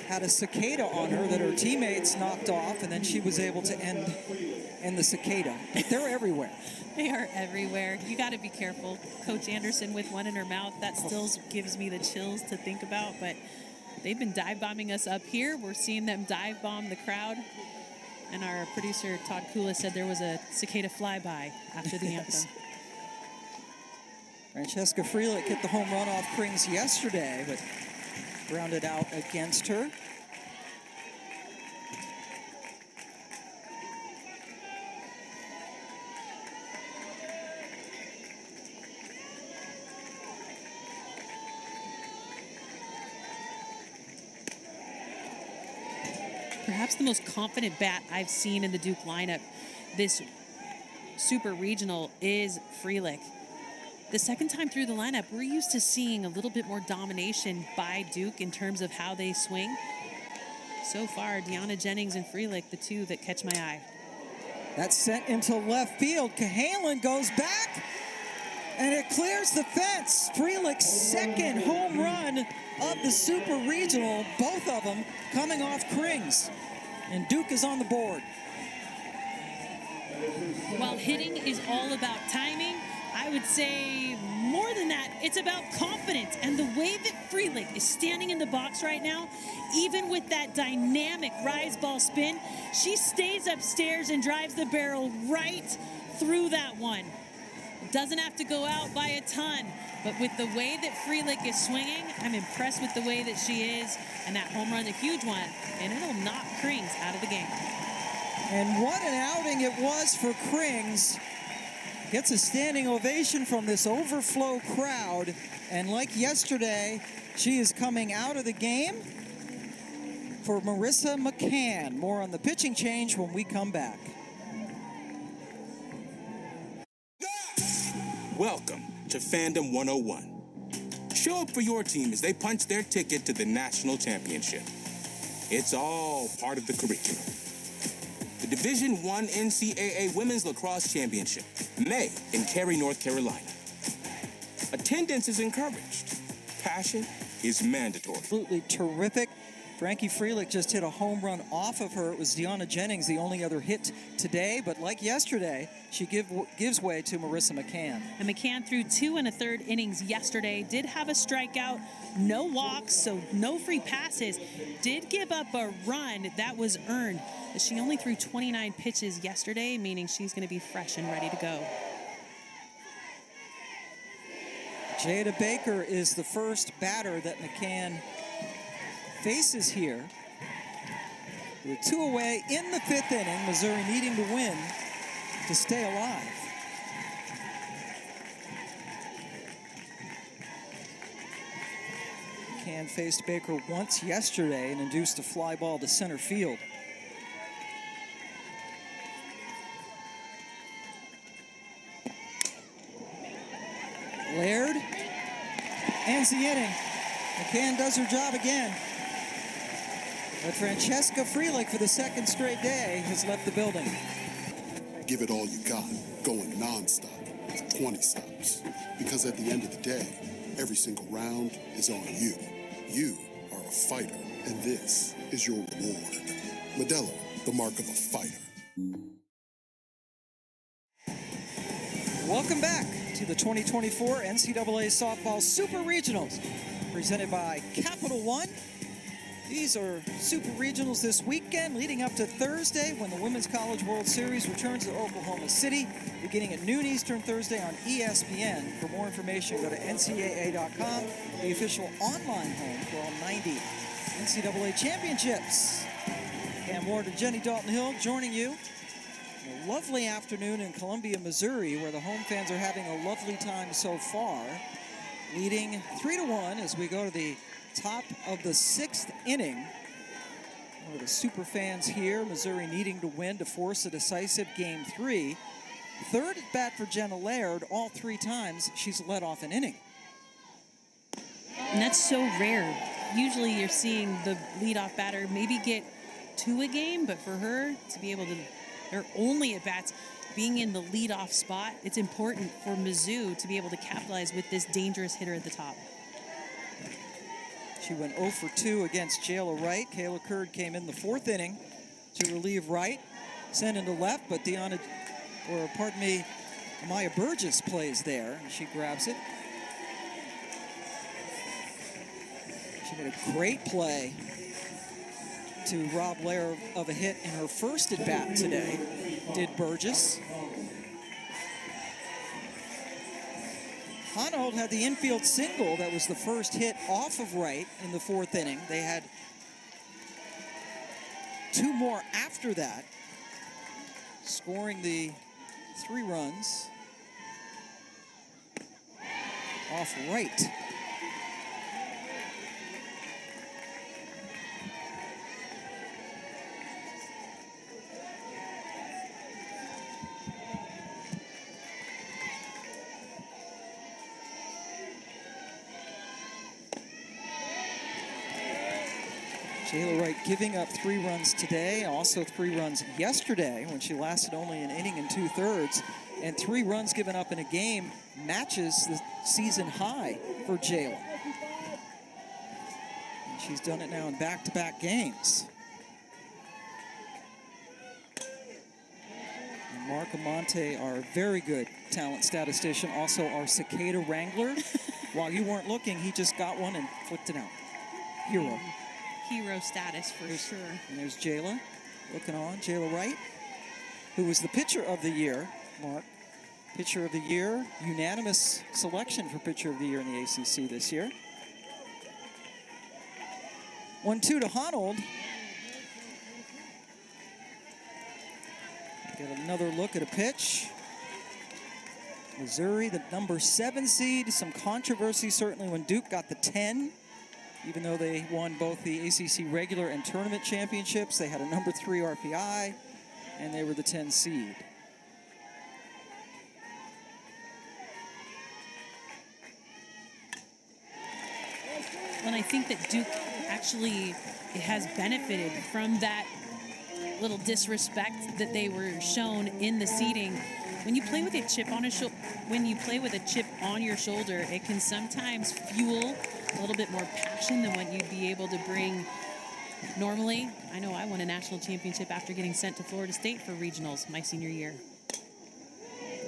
had a cicada on her that her teammates knocked off, and then she was able to end the cicada. But they're everywhere. They are everywhere. You got to be careful. Coach Anderson with one in her mouth, that still gives me the chills to think about, but they've been dive bombing us up here. We're seeing them dive bomb the crowd. And our producer, Todd Kula, said there was a cicada flyby after the anthem. Francesca Freelich hit the home run off Krings yesterday, but grounded out against her. Perhaps the most confident bat I've seen in the Duke lineup this Super Regional is Freelich. The second time through the lineup, we're used to seeing a little bit more domination by Duke in terms of how they swing. So far, Deanna Jennings and Freelich, the two that catch my eye. That's sent into left field. Cahalan goes back, and it clears the fence. Freelich's second home run of the Super Regional, both of them coming off Krings. And Duke is on the board. While hitting is all about timing, I would say more than that, it's about confidence. And the way that Freelich is standing in the box right now, even with that dynamic rise ball spin, she stays upstairs and drives the barrel right through that one. Doesn't have to go out by a ton, but with the way that Freelich is swinging, I'm impressed with the way that she is, and that home run, a huge one, and it'll knock Krings out of the game. And what an outing it was for Krings. Gets a standing ovation from this overflow crowd, and like yesterday, she is coming out of the game for Marissa McCann. More on the pitching change when we come back. Welcome to Fandom 101. Show up for your team as they punch their ticket to the national championship. It's all part of the curriculum. The Division I NCAA Women's Lacrosse Championship, May in Cary, North Carolina. Attendance is encouraged. Passion is mandatory. Absolutely terrific. Frankie Freelich just hit a home run off of her. It was Deanna Jennings, the only other hit today. But like yesterday, she gives way to Marissa McCann. And McCann threw 2 1/3 innings yesterday. Did have a strikeout, no walks, so no free passes. Did give up a run that was earned. But she only threw 29 pitches yesterday, meaning she's going to be fresh and ready to go. Jada Baker is the first batter that McCann faces here. With 2 away in the 5th inning, Missouri needing to win to stay alive. McCann faced Baker once yesterday and induced a fly ball to center field. Laird ends the inning. McCann does her job again. But Francesca Freelich, for the second straight day, has left the building. Give it all you got, going nonstop, 20 stops. Because at the end of the day, every single round is on you. You are a fighter, and this is your reward. Modelo, the mark of a fighter. Welcome back to the 2024 NCAA Softball Super Regionals, presented by Capital One. These are Super Regionals this weekend, leading up to Thursday when the Women's College World Series returns to Oklahoma City, beginning at noon Eastern Thursday on ESPN. For more information, go to ncaa.com, the official online home for all 90 NCAA championships. Cam Ward and Jenny Dalton Hill joining you A lovely afternoon in Columbia, Missouri, where the home fans are having a lovely time so far. Leading 3-1 as we go to the top of the 6th inning. One of the super fans here, Missouri needing to win to force a decisive Game 3. Third at bat for Jenna Laird. All 3 times she's led off an inning. And that's so rare. Usually you're seeing the leadoff batter maybe get 2 a game, but for her to be able to, her only at bats being in the leadoff spot, it's important for Mizzou to be able to capitalize with this dangerous hitter at the top. She went 0 for 2 against Jayla Wright. Kayla Curd came in the 4th inning to relieve Wright. Sent into left, but Amaya Burgess plays there, and she grabs it. She made a great play to rob Lair of a hit in her first at bat today, did Burgess. Honold had the infield single that was the first hit off of Wright in the 4th inning. They had 2 more after that, scoring the 3 runs off Wright. Jayla Wright giving up 3 runs today, also 3 runs yesterday when she lasted only an inning and 2/3. And 3 runs given up in a game matches the season high for Jayla. And she's done it now in back-to-back games. And Mark Amante, our very good talent statistician, also our cicada wrangler. While you weren't looking, he just got one and flicked it out. Hero. Hero status for sure. And there's Jayla looking on. Jayla Wright, who was the pitcher of the year, Mark. Pitcher of the year, unanimous selection for pitcher of the year in the ACC this year. 1-2 to Honold. Get another look at a pitch. Missouri, the number 7 seed. Some controversy certainly when Duke got the 10. Even though they won both the ACC regular and tournament championships, they had a number 3 RPI, and they were the 10 seed. And I think that Duke actually has benefited from that little disrespect that they were shown in the seating. When you play with a chip on your shoulder, it can sometimes fuel a little bit more passion than what you'd be able to bring normally. I know I won a national championship after getting sent to Florida State for regionals my senior year.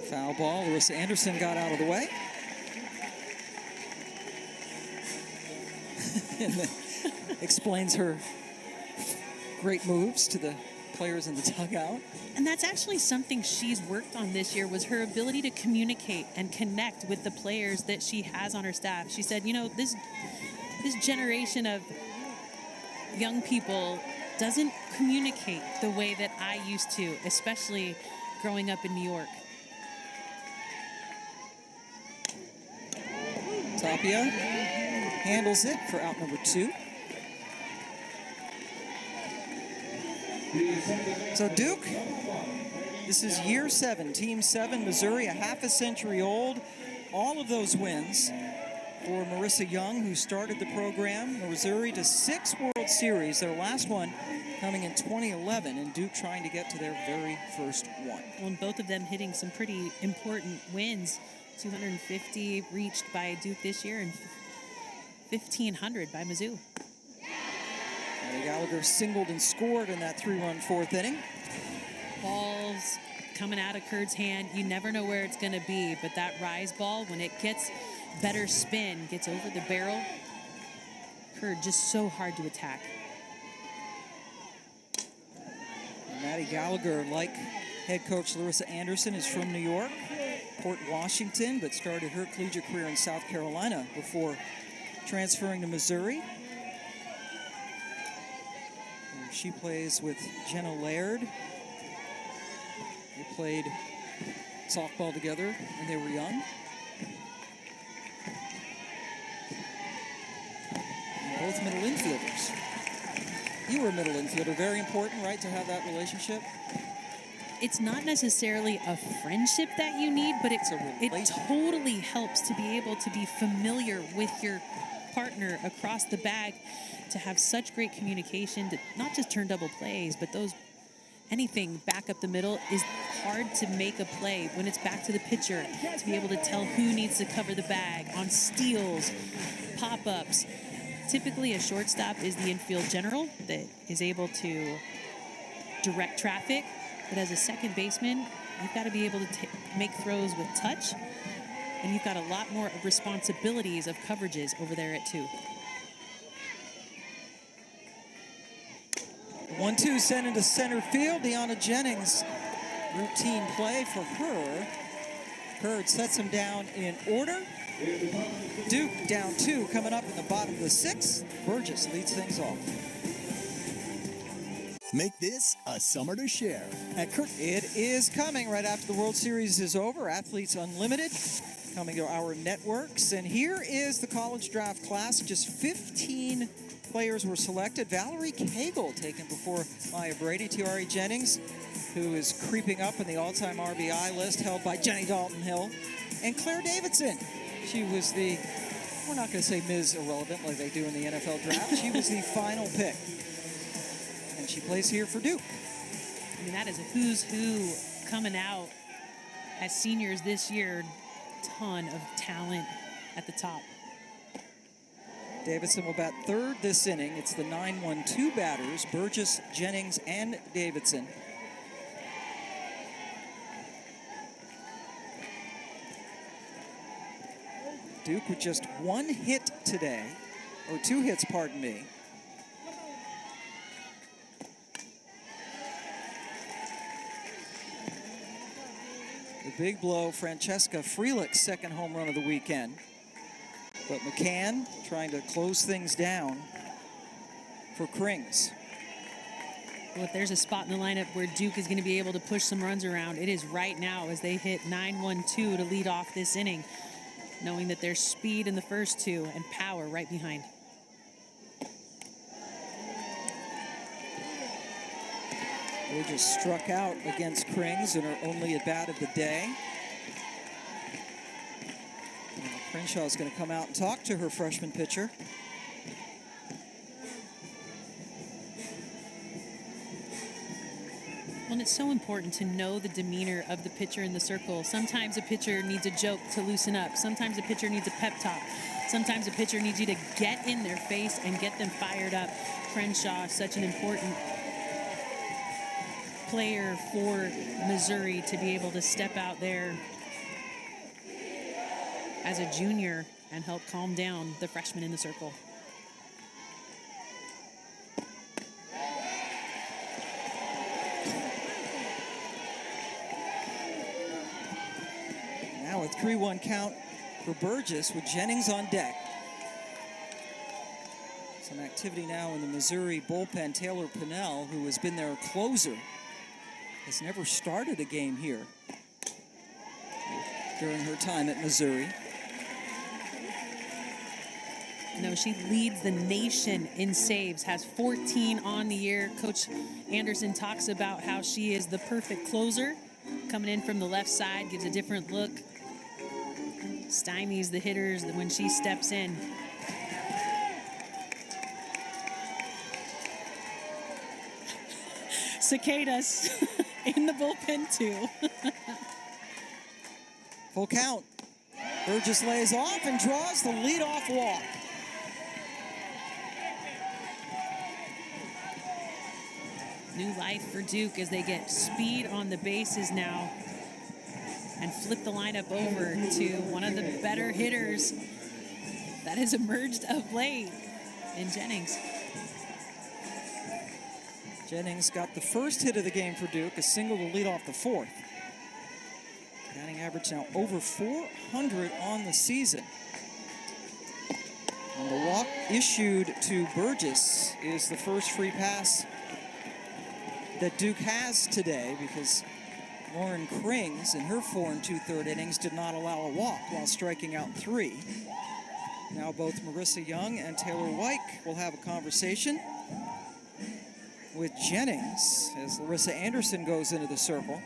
Foul ball. Larissa Anderson got out of the way. And then explains her great moves to the players in the dugout. And that's actually something she's worked on this year, was her ability to communicate and connect with the players that she has on her staff. She said, you know, this generation of young people doesn't communicate the way that I used to, especially growing up in New York. Tapia handles it for out number 2. So Duke, this is year 7, Team 7, Missouri, a half a century old. All of those wins for Marissa Young, who started the program. Missouri to 6 World Series, their last one coming in 2011, and Duke trying to get to their very first one. Well, and both of them hitting some pretty important wins. 250 reached by Duke this year and 1,500 by Mizzou. Maddie Gallagher singled and scored in that 3-run 4th inning. Balls coming out of Curd's hand. You never know where it's going to be, but that rise ball, when it gets better spin, gets over the barrel, Curd just so hard to attack. And Maddie Gallagher, like head coach Larissa Anderson, is from New York, Port Washington, but started her collegiate career in South Carolina before transferring to Missouri. She plays with Jenna Laird, played softball together when they were young. Both middle infielders. You were a middle infielder. Very important, right, to have that relationship? It's not necessarily a friendship that you need, but it totally helps to be able to be familiar with your partner across the bag, to have such great communication, to not just turn double plays, but anything back up the middle is hard to make a play when it's back to the pitcher, to be able to tell who needs to cover the bag on steals, pop-ups. Typically, a shortstop is the infield general that is able to direct traffic. But as a second baseman, you've got to be able to make throws with touch, and you've got a lot more responsibilities of coverages over there at 2. 1-2 sent into center field. Deanna Jennings, routine play for her. Hurd sets him down in order. Duke down 2 coming up in the bottom of the 6th. Burgess leads things off. Make this a summer to share at Kirk. It is coming right after the World Series is over. Athletes Unlimited coming to our networks. And here is the college draft class. Just 15 players were selected. Valerie Cagle taken before Maya Brady. Tiare Jennings, who is creeping up in the all-time RBI list, held by Jenny Dalton-Hill. And Claire Davidson. She was we're not going to say Ms. Irrelevant like they do in the NFL draft. She was the final pick. And she plays here for Duke. I mean, that is a who's who coming out as seniors this year. Ton of talent at the top. Davidson will bat third this inning. It's the 9-1-2 batters, Burgess, Jennings, and Davidson. Duke with just 1 hit today, or 2 hits, pardon me. The big blow, Francesca Freelick's second home run of the weekend. But McCann trying to close things down for Krings. Well, if there's a spot in the lineup where Duke is going to be able to push some runs around, it is right now as they hit 9-1-2 to lead off this inning, knowing that there's speed in the first 2 and power right behind. They just struck out against Krings in her only at bat of the day. Crenshaw is going to come out and talk to her freshman pitcher. Well, and it's so important to know the demeanor of the pitcher in the circle. Sometimes a pitcher needs a joke to loosen up. Sometimes a pitcher needs a pep talk. Sometimes a pitcher needs you to get in their face and get them fired up. Crenshaw, such an important player for Missouri to be able to step out there as a junior and help calm down the freshmen in the circle. Now a 3-1 count for Burgess with Jennings on deck. Some activity now in the Missouri bullpen. Taylor Pinnell, who has been their closer, has never started a game here during her time at Missouri. No, she leads the nation in saves, has 14 on the year. Coach Anderson talks about how she is the perfect closer. Coming in from the left side, gives a different look. Stymies the hitters when she steps in. Cicadas in the bullpen too. Full count. Burgess lays off and draws the leadoff walk. New life for Duke as they get speed on the bases now and flip the lineup over to one of the better hitters that has emerged of late in Jennings. Jennings got the first hit of the game for Duke, a single to lead off the fourth. Batting average now over 400 on the season. And the walk issued to Burgess is the first free pass that Duke has today, because Lauren Krings, in her 4 2/3 innings, did not allow a walk while striking out 3. Now both Marissa Young and Taylor Wyke will have a conversation with Jennings as Larissa Anderson goes into the circle.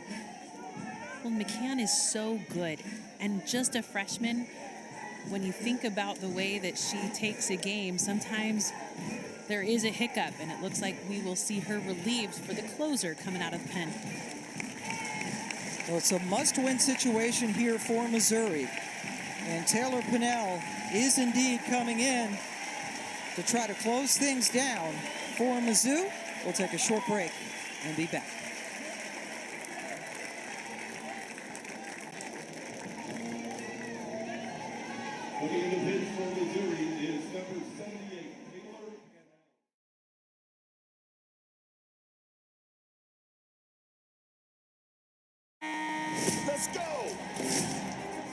Well, McCann is so good, and just a freshman. When you think about the way that she takes a game, sometimes there is a hiccup, and it looks like we will see her relieved for the closer coming out of the pen. Well, it's a must-win situation here for Missouri, and Taylor Pinnell is indeed coming in to try to close things down for Mizzou. We'll take a short break and be back. Looking in the pitch for Missouri is number 78, Taylor. Let's go!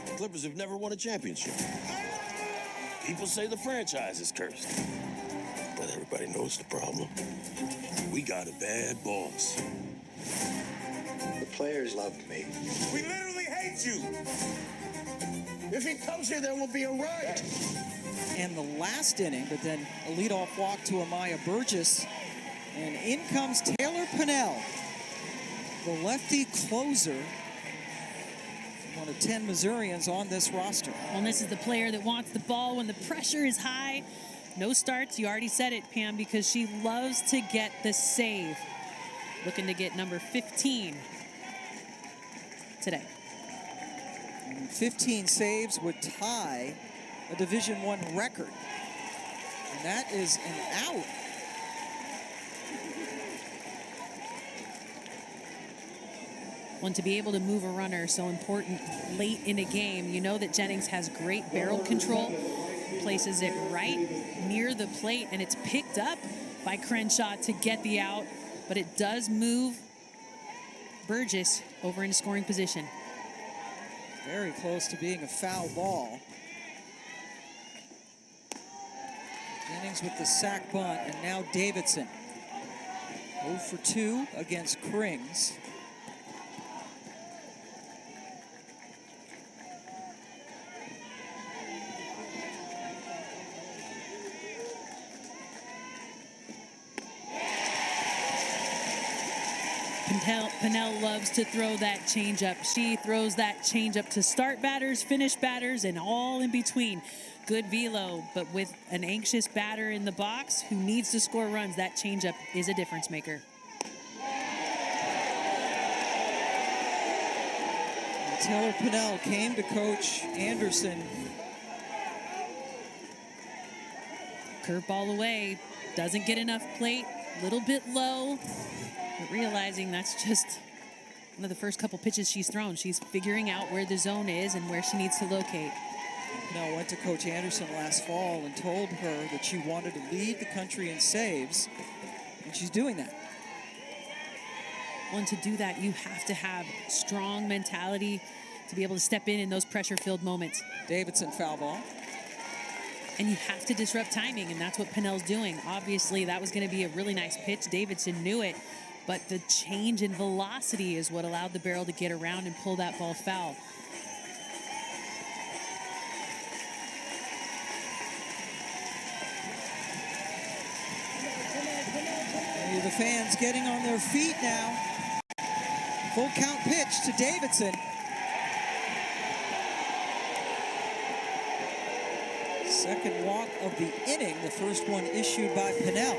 The Clippers have never won a championship. People say the franchise is cursed. But everybody knows the problem. We got a bad boss. The players love me. We literally hate you! If he comes here, there will be a riot. And the last inning, but then a leadoff walk to Amaya Burgess. And in comes Taylor Pinnell, the lefty closer, one of 10 Missourians on this roster. Well, and this is the player that wants the ball when the pressure is high. No starts, you already said it, Pam, because she loves to get the save. Looking to get number 15 today. 15 saves would tie a Division I record. And that is an out. When to be able to move a runner so important late in a game. You know that Jennings has great barrel control, places it right near the plate, and it's picked up by Crenshaw to get the out, but it does move Burgess over into scoring position. Very close to being a foul ball. Jennings with the sack bunt, and now Davidson. 0 for 2 against Krings. Pinnell loves to throw that changeup. She throws that changeup to start batters, finish batters, and all in between. Good velo, but with an anxious batter in the box who needs to score runs, that changeup is a difference maker. And Taylor Pinnell came to Coach Anderson. Curveball away, doesn't get enough plate, little bit low. But realizing that's just one of the first couple pitches she's thrown. She's figuring out where the zone is and where she needs to locate. Pinnell went to Coach Anderson last fall and told her that she wanted to lead the country in saves, and she's doing that. Well, and to do that, you have to have strong mentality to be able to step in those pressure-filled moments. Davidson foul ball. And you have to disrupt timing, and that's what Pinnell's doing. Obviously, that was going to be a really nice pitch. Davidson knew it. But the change in velocity is what allowed the barrel to get around and pull that ball foul. The fans getting on their feet now. Full count pitch to Davidson. Second walk of the inning, the first one issued by Pinnell.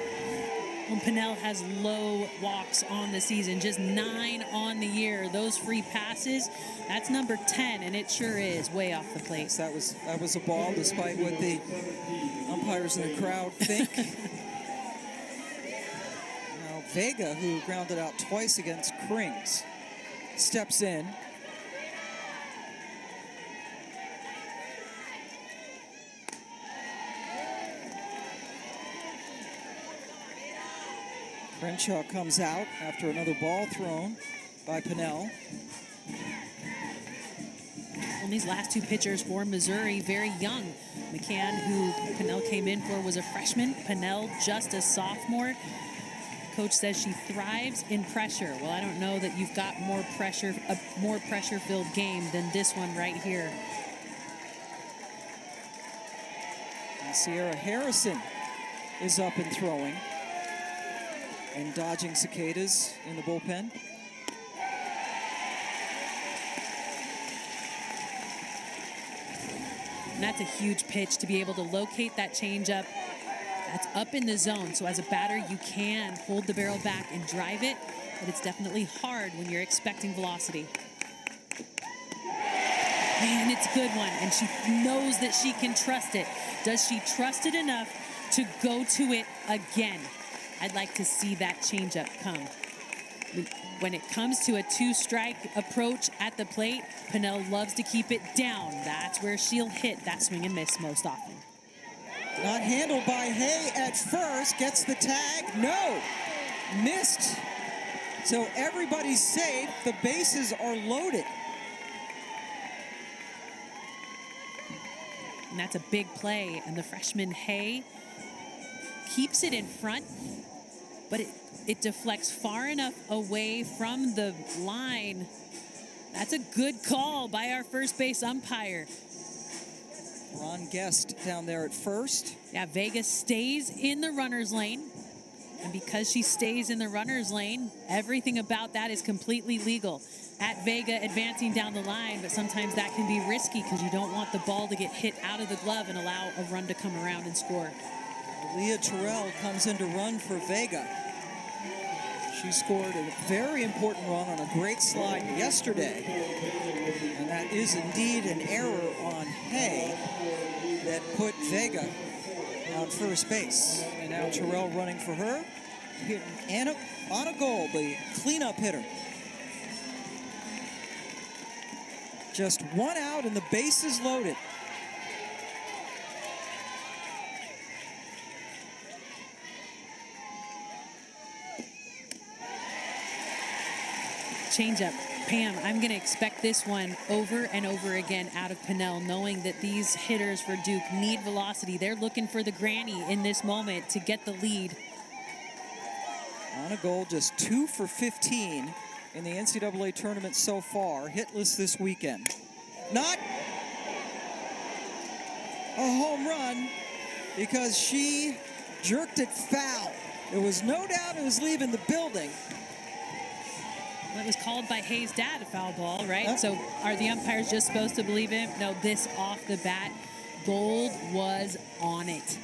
When Pinnell has low walks on the season, just 9 on the year. Those free passes, that's number 10, and it sure is way off the plate. That was a ball, despite what the umpires in the crowd think. Now Vega, who grounded out twice against Krings, steps in. Crenshaw comes out after another ball thrown by Pinnell. And these last two pitchers for Missouri, very young. McCann, who Pinnell came in for, was a freshman. Pinnell, just a sophomore. coach says she thrives in pressure. Well, I don't know that you've got a more pressure-filled game than this one right here. And Sierra Harrison is up and throwing and dodging cicadas in the bullpen. And that's a huge pitch to be able to locate that changeup. That's up in the zone. So as a batter, you can hold the barrel back and drive it, but it's definitely hard when you're expecting velocity. Man, it's a good one, and she knows that she can trust it. Does she trust it enough to go to it again? I'd like to see that changeup come. When it comes to a two-strike approach at the plate, Pennell loves to keep it down. That's where she'll hit that swing and miss most often. Not handled by Hay at first. Gets the tag. No. Missed. So everybody's safe. The bases are loaded. And that's a big play. And the freshman Hay keeps it in front, but it deflects far enough away from the line. That's a good call by our first base umpire. Ron Guest down there at first. Yeah, Vega stays in the runner's lane. And because she stays in the runner's lane, everything about that is completely legal. At Vega advancing down the line, but sometimes that can be risky because you don't want the ball to get hit out of the glove and allow a run to come around and score. Leah Terrell comes in to run for Vega. She scored a very important run on a great slide yesterday. And that is indeed an error on Hay that put Vega on first base. And now Terrell running for her. Anna Gold, the cleanup hitter. Just one out and the bases loaded. Changeup. Pam, I'm going to expect this one over and over again out of Pennell, knowing that these hitters for Duke need velocity. They're looking for the granny in this moment to get the lead. Anna Gold just 2 for 15 in the NCAA tournament so far. Hitless this weekend. Not a home run because she jerked it foul. There was no doubt it was leaving the building. Well, it was called by Hayes' dad a foul ball, right? Yep. So are the umpires just supposed to believe him? No, this off the bat, Gold was on it.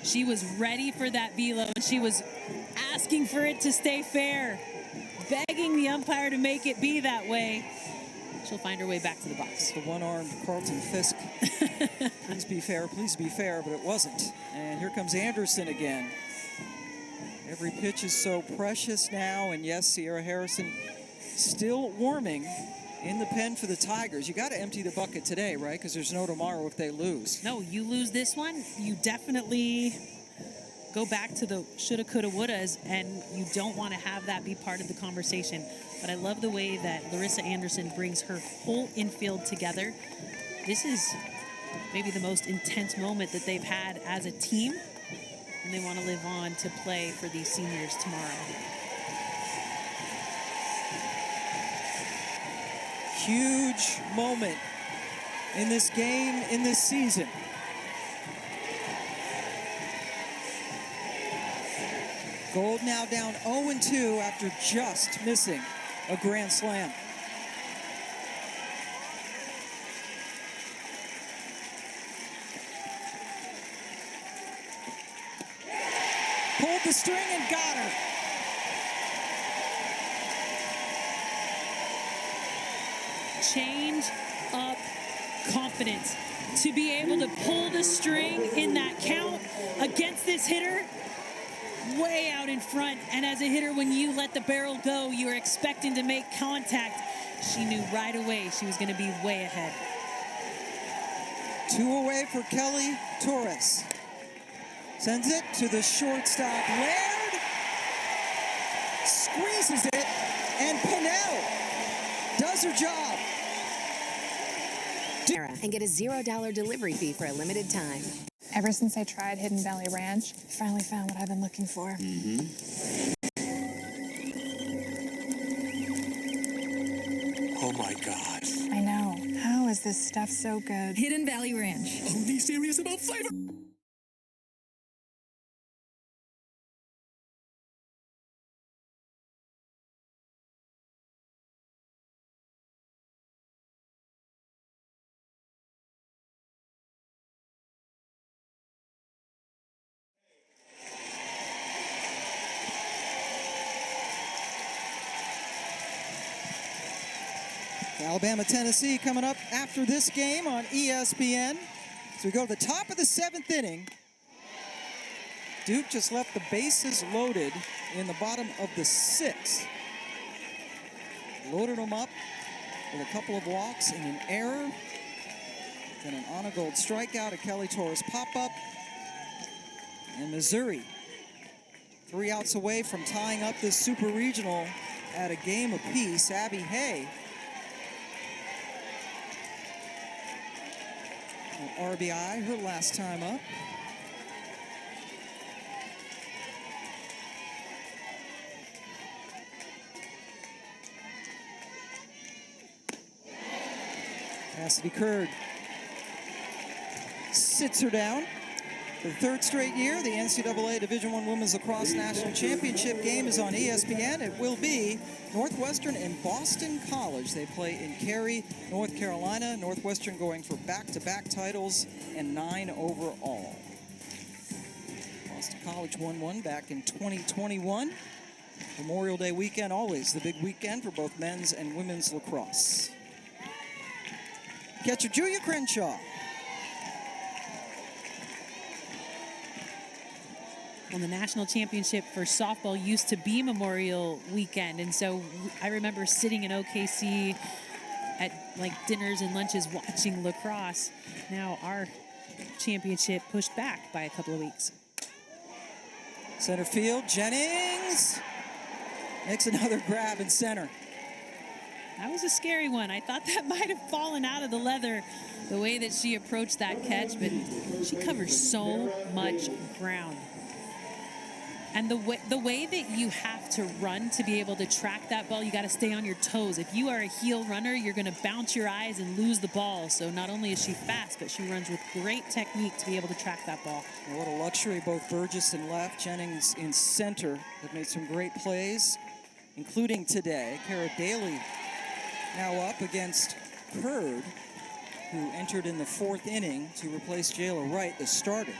She was ready for that velo, and she was asking for it to stay fair, begging the umpire to make it be that way. She'll find her way back to the box. The one-armed Carlton Fisk. Please be fair, but it wasn't. And here comes Anderson again. Every pitch is so precious now, and yes, Sierra Harrison still warming in the pen for the Tigers. You got to empty the bucket today, right? Because there's no tomorrow if they lose. No, you lose this one, you definitely go back to the shoulda, coulda, wouldas, and you don't want to have that be part of the conversation. But I love the way that Larissa Anderson brings her whole infield together. This is maybe the most intense moment that they've had as a team, and they want to live on to play for these seniors tomorrow. Huge moment in this game, in this season. Gold now down 0-2 after just missing a grand slam. Pulled the string and got her. Change up confidence to be able to pull the string in that count against this hitter way out in front. And as a hitter, when you let the barrel go, you're expecting to make contact. She knew right away she was going to be way ahead. 2 away for Kelly Torres. Sends it to the shortstop. Laird squeezes it, and Pennell does her job. And get a $0 delivery fee for a limited time. Ever since I tried Hidden Valley Ranch, I finally found what I've been looking for. this stuff so good. Hidden Valley Ranch. Only serious about flavor. Alabama-Tennessee coming up after this game on ESPN. So we go to the top of the 7th inning. Duke just left the bases loaded in the bottom of the 6th. Loaded them up with a couple of walks and an error. Then an Anna Gold strikeout, a Kelly Torres pop-up. And Missouri 3 outs away from tying up this Super Regional at a game apiece. Abby Hay, an RBI, her last time up. Cassidy Curd sits her down. For the 3rd straight year, the NCAA Division I Women's Lacrosse National Championship game is on ESPN. It will be Northwestern and Boston College. They play in Cary, North Carolina. Northwestern going for back-to-back titles and 9 overall. Boston College won one back in 2021. Memorial Day weekend, always the big weekend for both men's and women's lacrosse. Catcher Julia Crenshaw. Well, the national championship for softball used to be Memorial Weekend, and so I remember sitting in OKC at like dinners and lunches watching lacrosse. Now our championship pushed back by a couple of weeks. Center field, Jennings makes another grab in center. That was a scary one. I thought that might have fallen out of the leather the way that she approached that catch, but she covers so much ground. And the way that you have to run to be able to track that ball, you got to stay on your toes. If you are a heel runner, you're going to bounce your eyes and lose the ball. So not only is she fast, but she runs with great technique to be able to track that ball. Well, what a luxury, both Burgess in left, Jennings in center have made some great plays, including today. Kara Daly now up against Curd, who entered in the 4th inning to replace Jayla Wright, the starter.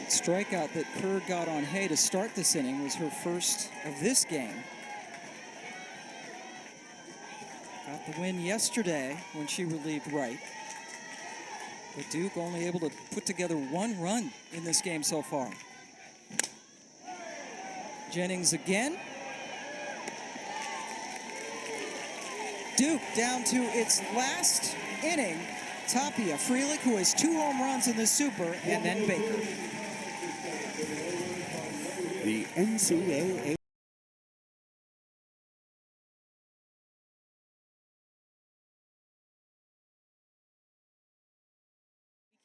Strikeout that Curd got on Hay to start this inning was her first of this game. Got the win yesterday when she relieved Wright. But Duke only able to put together 1 run in this game so far. Jennings again. Duke down to its last inning. Tapia Freelich, who has 2 home runs in the Super, and then Baker. The NCAA.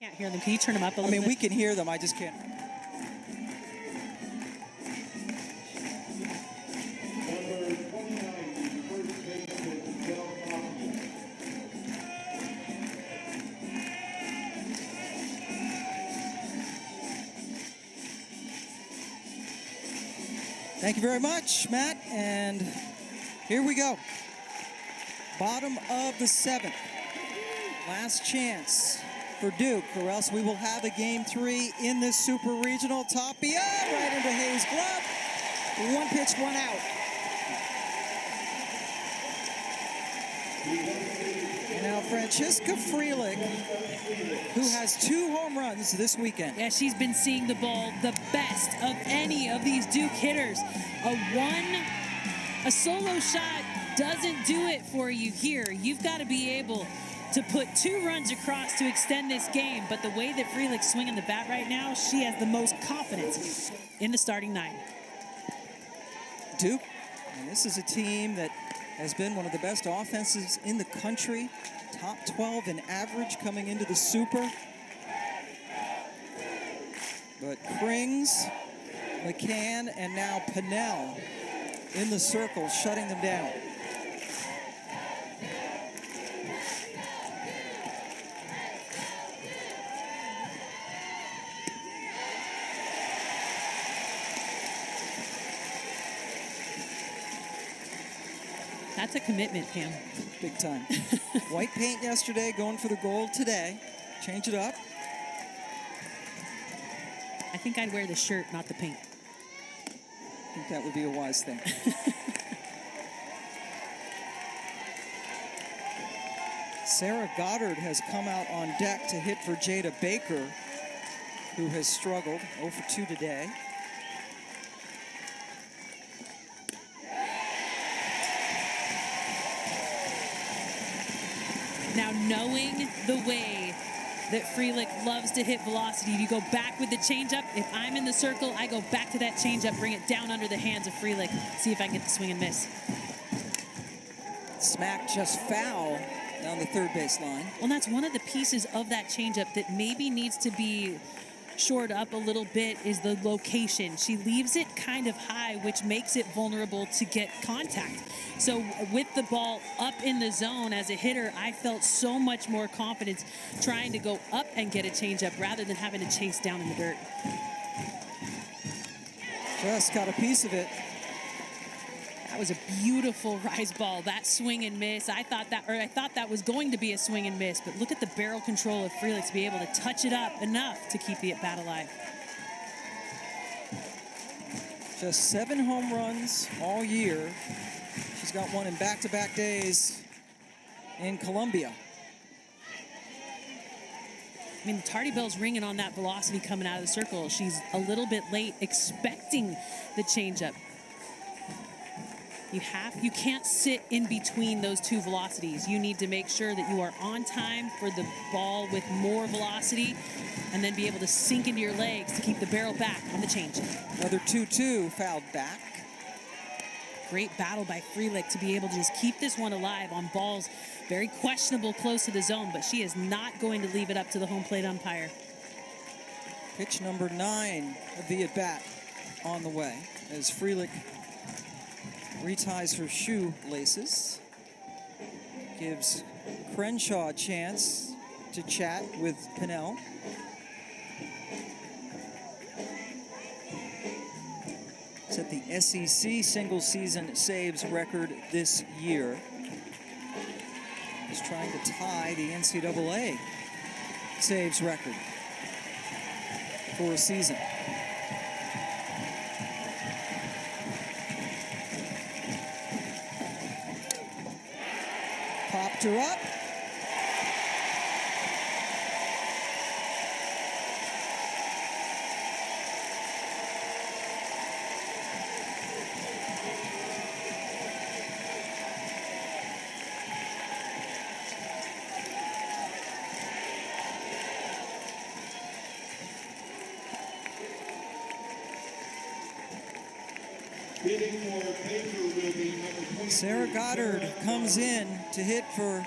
Can't hear them. Can you turn them up a little bit? I mean, we can hear them. I just can't. Thank you very much, Matt. And here we go. Bottom of the 7th. Last chance for Duke, or else we will have a game 3 in this Super Regional. Tapia right into Hayes' glove. 1 pitch, 1 out. And now Francisca Freelich, who has 2 home runs this weekend. Yeah, she's been seeing the ball the best of any of these Duke hitters. A solo shot doesn't do it for you here. You've got to be able to put 2 runs across to extend this game. But the way that Freelich's swinging the bat right now, she has the most confidence in the starting 9. Duke, and this is a team that has been one of the best offenses in the country, top 12 in average coming into the Super. But Krings, McCann, and now Pinnell in the circle, shutting them down. That's a commitment, Pam. Big time. White paint yesterday, going for the gold today. Change it up. I think I'd wear the shirt, not the paint. I think that would be a wise thing. Sarah Goddard has come out on deck to hit for Jada Baker, who has struggled 0 for 2 today. Now, knowing the way that Freelich loves to hit velocity, you go back with the changeup. If I'm in the circle, I go back to that changeup, bring it down under the hands of Freelich, see if I can get the swing and miss. Smack just foul down the third base line. Well, that's one of the pieces of that changeup that maybe needs to be shored up a little bit is the location. She leaves it kind of high, which makes it vulnerable to get contact. So with the ball up in the zone as a hitter, I felt so much more confidence trying to go up and get a changeup rather than having to chase down in the dirt. Just got a piece of it. That was a beautiful rise ball. That swing and miss. I thought that was going to be a swing and miss, but look at the barrel control of Freelich to be able to touch it up enough to keep the at-bat alive. Just 7 home runs all year. She's got one in back-to-back days in Columbia. I mean, the tardy bell's ringing on that velocity coming out of the circle. She's a little bit late expecting the changeup. You can't sit in between those two velocities. You need to make sure that you are on time for the ball with more velocity and then be able to sink into your legs to keep the barrel back on the changeup. Another 2-2 fouled back. Great battle by Freelich to be able to just keep this one alive on balls very questionable close to the zone, but she is not going to leave it up to the home plate umpire. Pitch number 9 of the at-bat on the way as Freelich reties her shoelaces, gives Crenshaw a chance to chat with Pinnell. Set the SEC single season saves record this year. Is trying to tie the NCAA saves record for a season. Popped her up. Sarah Goddard comes in to hit for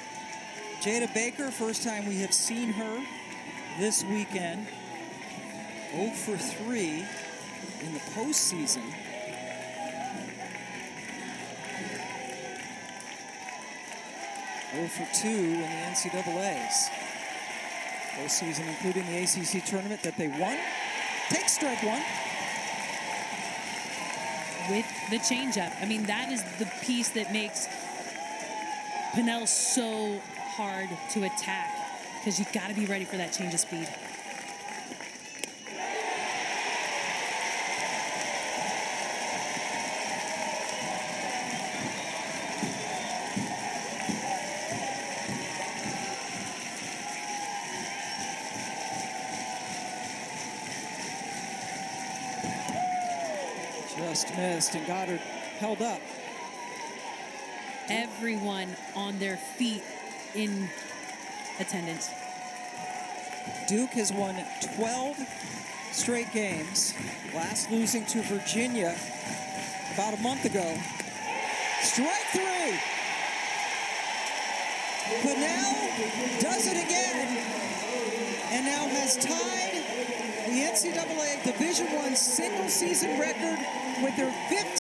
Jada Baker. First time we have seen her this weekend. 0 for 3 in the postseason. For 2 in the NCAAs. Postseason, including the ACC tournament that they won. Take strike one. With the changeup. I mean, that is the piece that makes Pinnell so hard to attack because you've got to be ready for that change of speed. Just missed, and Goddard held up. Everyone on their feet in attendance. Duke has won 12 straight games, last losing to Virginia about a month ago. Strike 3! Pinnell does it again, and now has tied the NCAA Division I single season record with their 15th